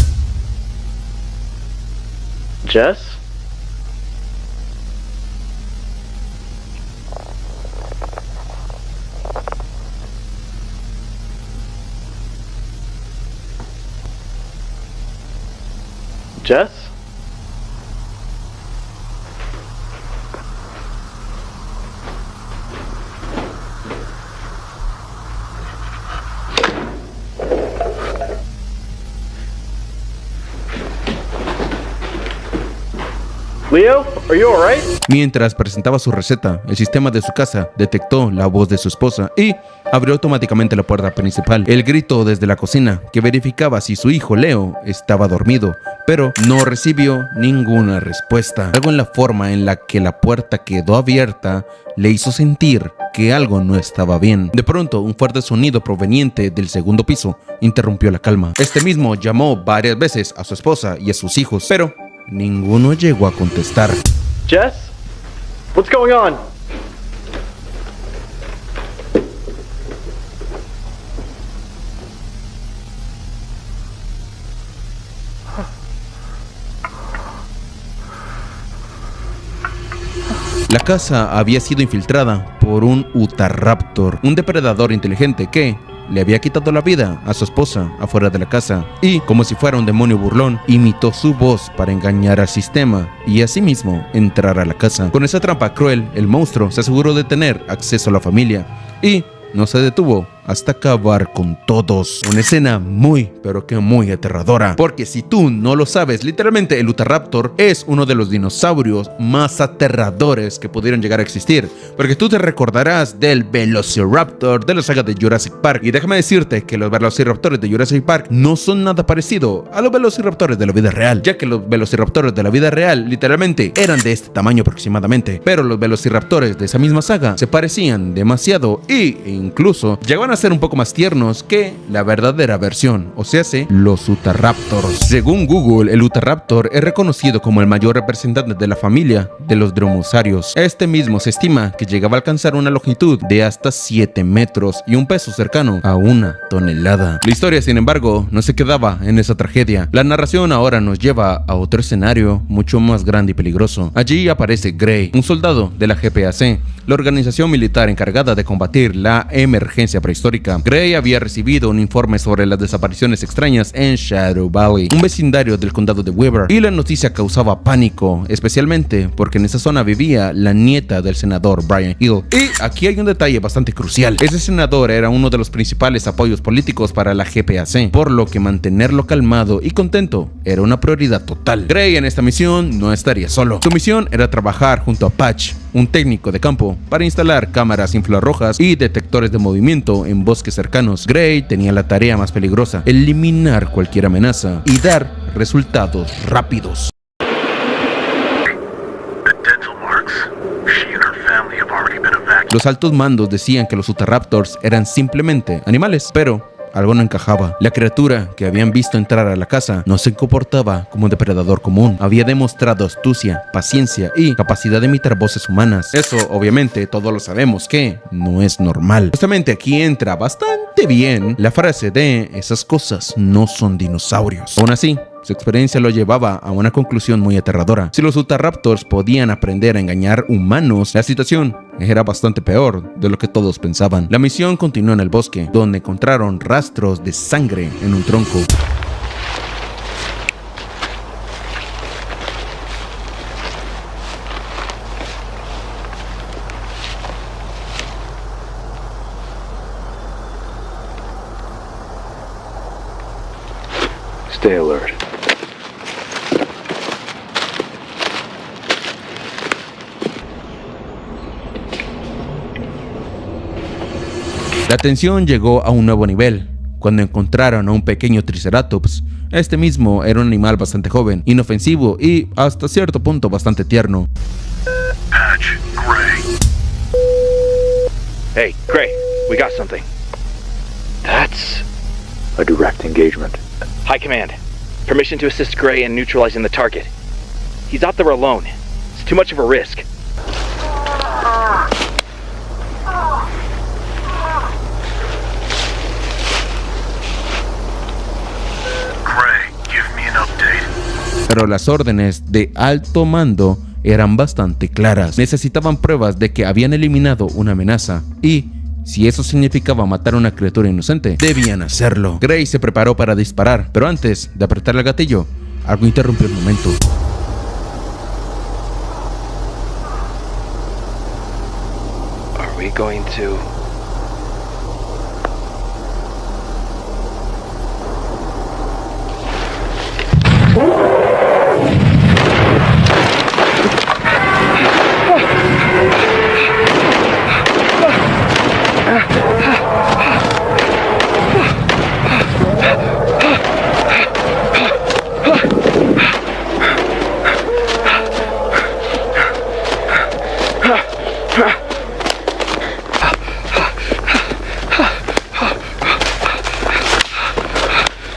Jess? Jess? Leo, are you alright? Mientras presentaba su receta, el sistema de su casa detectó la voz de su esposa y abrió automáticamente la puerta principal. Él gritó desde la cocina que verificaba si su hijo Leo estaba dormido, pero no recibió ninguna respuesta. Algo en la forma en la que la puerta quedó abierta le hizo sentir que algo no estaba bien. De pronto, un fuerte sonido proveniente del segundo piso interrumpió la calma. Este mismo llamó varias veces a su esposa y a sus hijos, pero ninguno llegó a contestar. Jess? What's going on? La casa había sido infiltrada por un Utahraptor, un depredador inteligente que le había quitado la vida a su esposa afuera de la casa y, como si fuera un demonio burlón, imitó su voz para engañar al sistema y asimismo entrar a la casa. Con esa trampa cruel, el monstruo se aseguró de tener acceso a la familia y no se detuvo hasta acabar con todos. Una escena muy, pero que muy aterradora. Porque si tú no lo sabes, literalmente el Utahraptor es uno de los dinosaurios más aterradores que pudieron llegar a existir. Porque tú te recordarás del Velociraptor de la saga de Jurassic Park. Y déjame decirte que los Velociraptores de Jurassic Park no son nada parecido a los Velociraptores de la vida real, ya que los Velociraptores de la vida real literalmente eran de este tamaño aproximadamente. Pero los Velociraptores de esa misma saga se parecían demasiado e incluso llegaban a ser un poco más tiernos que la verdadera versión, o sea, los Utahraptors. Según Google, el Utahraptor es reconocido como el mayor representante de la familia de los dromeosauриos. Este mismo se estima que llegaba a alcanzar una longitud de hasta 7 metros y un peso cercano a 1 tonelada. La historia, sin embargo, no se quedaba en esa tragedia. La narración ahora nos lleva a otro escenario mucho más grande y peligroso. Allí aparece Gray, un soldado de la GPAC, la organización militar encargada de combatir la emergencia prehistórica. Gray había recibido un informe sobre las desapariciones extrañas en Shadow Valley, un vecindario del condado de Weber, y la noticia causaba pánico, especialmente porque en esa zona vivía la nieta del senador Brian Hill. Y aquí hay un detalle bastante crucial. Ese senador era uno de los principales apoyos políticos para la GPAC, por lo que mantenerlo calmado y contento era una prioridad total. Gray en esta misión no estaría solo. Su misión era trabajar junto a Patch, un técnico de campo, para instalar cámaras infrarrojas y detectores de movimiento en bosques cercanos. Gray tenía la tarea más peligrosa: eliminar cualquier amenaza y dar resultados rápidos. Los altos mandos decían que los Utahraptors eran simplemente animales, pero algo no encajaba. La criatura que habían visto entrar a la casa no se comportaba como un depredador común. Había demostrado astucia, paciencia y capacidad de imitar voces humanas. Eso, obviamente, todos lo sabemos que no es normal. Justamente aquí entra bastante bien la frase de "esas cosas no son dinosaurios". Aún así, su experiencia lo llevaba a una conclusión muy aterradora. Si los Utahraptors podían aprender a engañar humanos, la situación era bastante peor de lo que todos pensaban. La misión continuó en el bosque, donde encontraron rastros de sangre en un tronco. Stay alert. La tensión llegó a un nuevo nivel cuando encontraron a un pequeño Triceratops. Este mismo era un animal bastante joven, inofensivo y hasta cierto punto bastante tierno. Patch, Gray. Hey, Gray, we got something. That's a direct engagement. High Command, permission to assist Gray in neutralizing the target. He's out there alone. It's too much of a risk. Pero las órdenes de alto mando eran bastante claras. Necesitaban pruebas de que habían eliminado una amenaza y, si eso significaba matar a una criatura inocente, debían hacerlo. Gray se preparó para disparar, pero antes de apretar el gatillo, algo interrumpió el momento. Are we going to...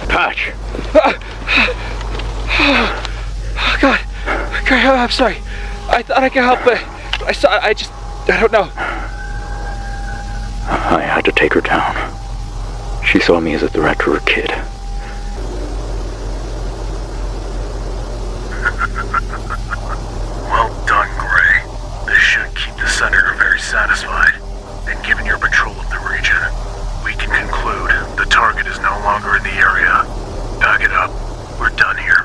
Patch. Oh, God. Gray, I'm sorry. I thought I could help, but I don't know. I had to take her down. She saw me as a threat to her kid. Well done, Gray. This should keep the Senator very satisfied. And given your patrol of the region, we can conclude the target is no longer in the area. Pack it up. We're done here.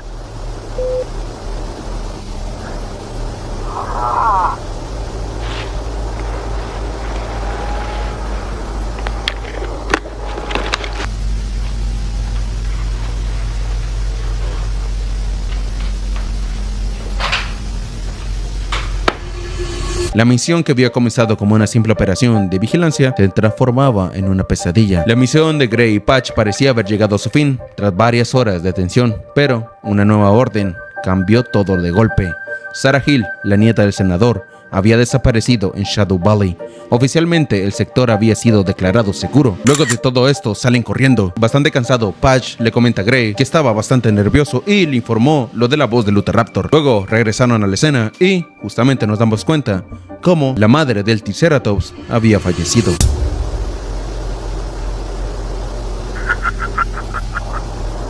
La misión que había comenzado como una simple operación de vigilancia se transformaba en una pesadilla. La misión de Gray y Patch parecía haber llegado a su fin tras varias horas de tensión, pero una nueva orden cambió todo de golpe. Sarah Hill, la nieta del senador, había desaparecido en Shadow Valley. Oficialmente el sector había sido declarado seguro. Luego de todo esto salen corriendo. Bastante cansado, Patch le comenta a Gray que estaba bastante nervioso y le informó lo de la voz de Lutheraptor. Luego regresaron a la escena y justamente nos damos cuenta cómo la madre del Triceratops había fallecido.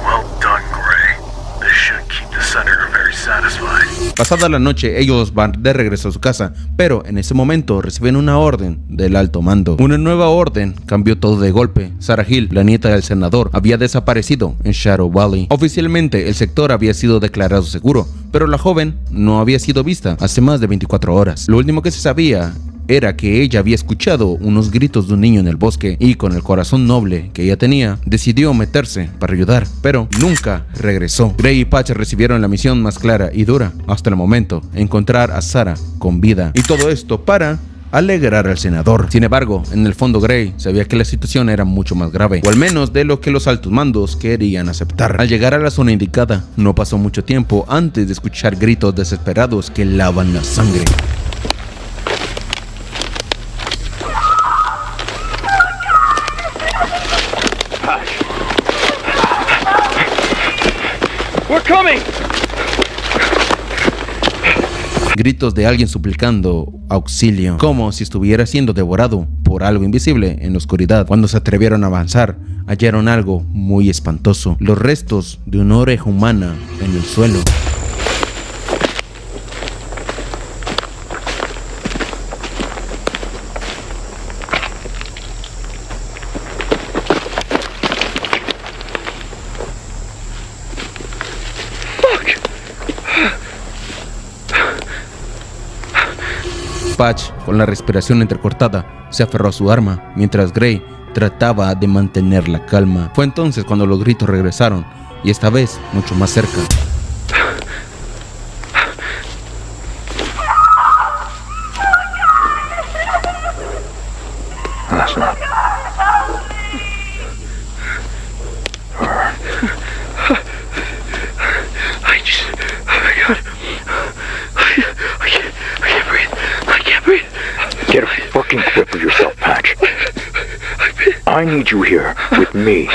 Well done, Gray. This should keep the Senator very satisfied. Pasada la noche, ellos van de regreso a su casa, pero en ese momento reciben una orden del alto mando. Una nueva orden cambió todo de golpe. Sarah Hill, la nieta del senador, había desaparecido en Shadow Valley. Oficialmente, el sector había sido declarado seguro, pero la joven no había sido vista hace más de 24 horas. Lo último que se sabía era que ella había escuchado unos gritos de un niño en el bosque y, con el corazón noble que ella tenía, decidió meterse para ayudar, pero nunca regresó. Gray y Patch recibieron la misión más clara y dura hasta el momento: encontrar a Sarah con vida. Y todo esto para alegrar al senador. Sin embargo, en el fondo Gray sabía que la situación era mucho más grave, o al menos de lo que los altos mandos querían aceptar. Al llegar a la zona indicada, no pasó mucho tiempo antes de escuchar gritos desesperados que helaban la sangre. We're coming! Gritos de alguien suplicando auxilio, como si estuviera siendo devorado por algo invisible en la oscuridad. Cuando se atrevieron a avanzar, hallaron algo muy espantoso: los restos de una oreja humana en el suelo. Patch, con la respiración entrecortada, se aferró a su arma, mientras Gray trataba de mantener la calma. Fue entonces cuando los gritos regresaron, y esta vez mucho más cerca. fucking grip of yourself, Patch. I need you here, with me.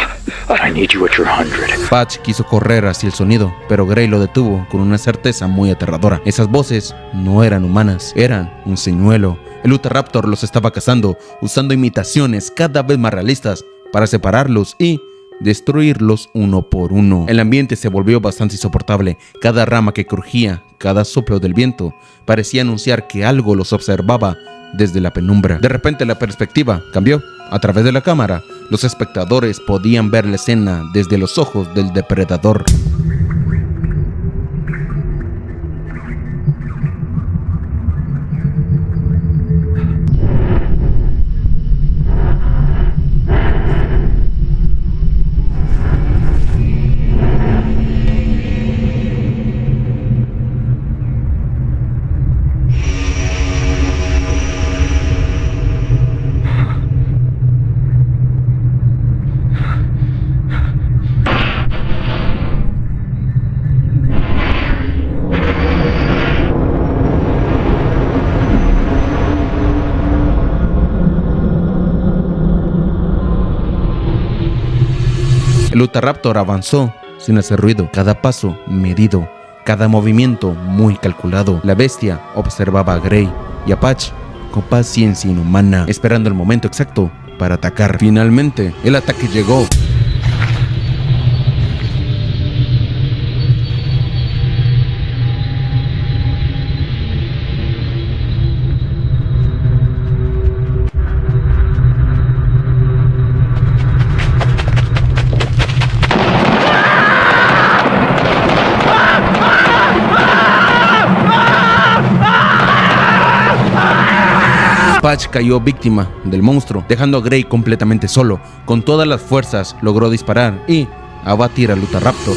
I need you at your 100. Patch quiso correr hacia el sonido, pero Gray lo detuvo con una certeza muy aterradora. Esas voces no eran humanas, eran un señuelo. El Utahraptor los estaba cazando, usando imitaciones cada vez más realistas para separarlos y destruirlos uno por uno. El ambiente se volvió bastante insoportable. Cada rama que crujía, cada soplo del viento, parecía anunciar que algo los observaba desde la penumbra. De repente la perspectiva cambió. A través de la cámara, los espectadores podían ver la escena desde los ojos del depredador. El Utahraptor avanzó sin hacer ruido, cada paso medido, cada movimiento muy calculado. La bestia observaba a Gray y a Patch con paciencia inhumana, esperando el momento exacto para atacar. Finalmente, el ataque llegó. Patch cayó víctima del monstruo, dejando a Gray completamente solo. Con todas las fuerzas logró disparar y abatir al Utahraptor.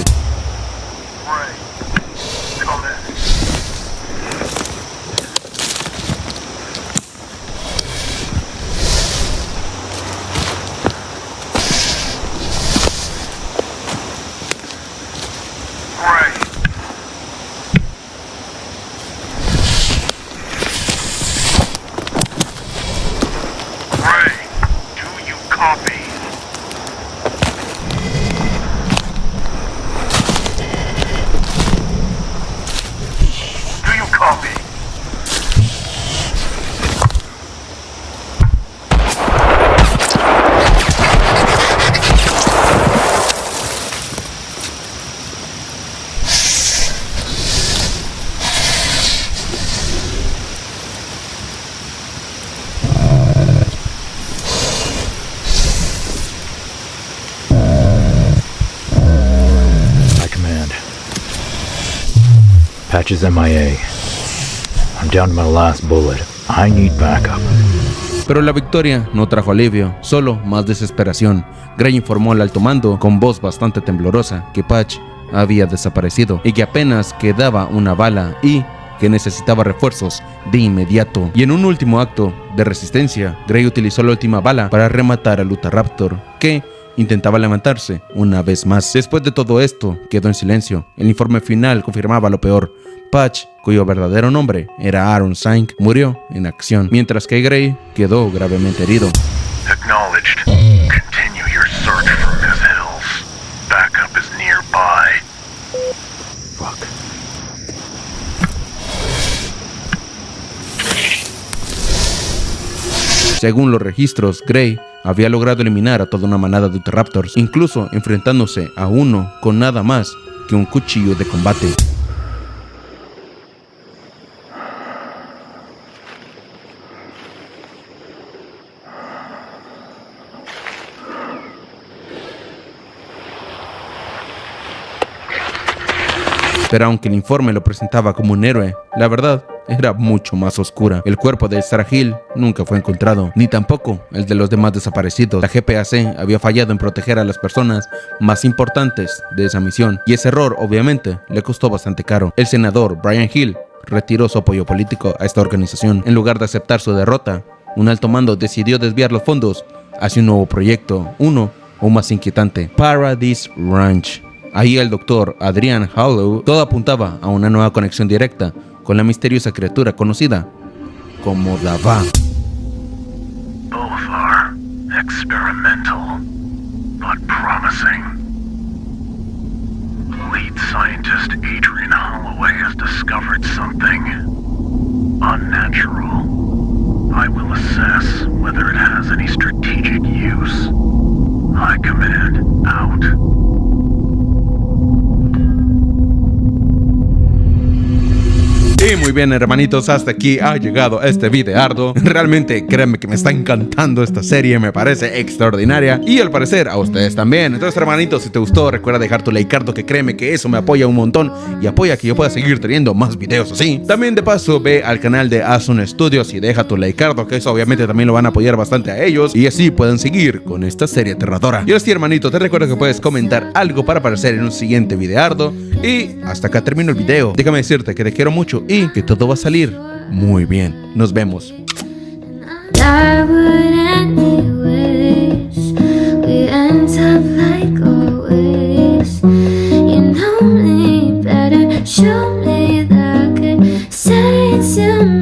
Patch is MIA. I'm down to my last bullet. I need backup. Pero la victoria no trajo alivio, solo más desesperación. Gray informó al alto mando con voz bastante temblorosa que Patch había desaparecido y que apenas quedaba una bala y que necesitaba refuerzos de inmediato. Y en un último acto de resistencia, Gray utilizó la última bala para rematar al Utahraptor, que intentaba levantarse una vez más. Después de todo esto, quedó en silencio. El informe final confirmaba lo peor. Patch, cuyo verdadero nombre era Aaron Sink, murió en acción, mientras que Gray quedó gravemente herido. Acknowledged. Continue your search for Myth Hills. Backup is nearby. Fuck. Según los registros, Gray había logrado eliminar a toda una manada de Utahraptors, incluso enfrentándose a uno con nada más que un cuchillo de combate. Pero aunque el informe lo presentaba como un héroe, la verdad era mucho más oscura. El cuerpo de Sarah Hill nunca fue encontrado, ni tampoco el de los demás desaparecidos. La GPAC había fallado en proteger a las personas más importantes de esa misión, y ese error obviamente le costó bastante caro. El senador Brian Hill retiró su apoyo político a esta organización. En lugar de aceptar su derrota, un alto mando decidió desviar los fondos hacia un nuevo proyecto, uno aún más inquietante: Paradise Ranch. Ahí el doctor Adrian Hollow todo apuntaba a una nueva conexión directa con la misteriosa criatura conocida como Dava. Experimental, but promising. Lead scientist Adrian Holloway has discovered something unnatural. I will assess whether it has any strategic use. High Command, out. Y muy bien, hermanitos, hasta aquí ha llegado este videardo. Realmente, créanme que me está encantando esta serie, me parece extraordinaria. Y al parecer, a ustedes también. Entonces, hermanitos, si te gustó, recuerda dejar tu likeardo, que créeme que eso me apoya un montón y apoya que yo pueda seguir teniendo más videos así. También, de paso, ve al canal de Asun Studios y deja tu likeardo, que eso obviamente también lo van a apoyar bastante a ellos. Y así pueden seguir con esta serie aterradora. Y ahora sí, hermanito, te recuerdo que puedes comentar algo para aparecer en un siguiente videardo. Y hasta acá termino el video. Déjame decirte que te quiero mucho y que todo va a salir muy bien. Nos vemos. Show me that I could say to me.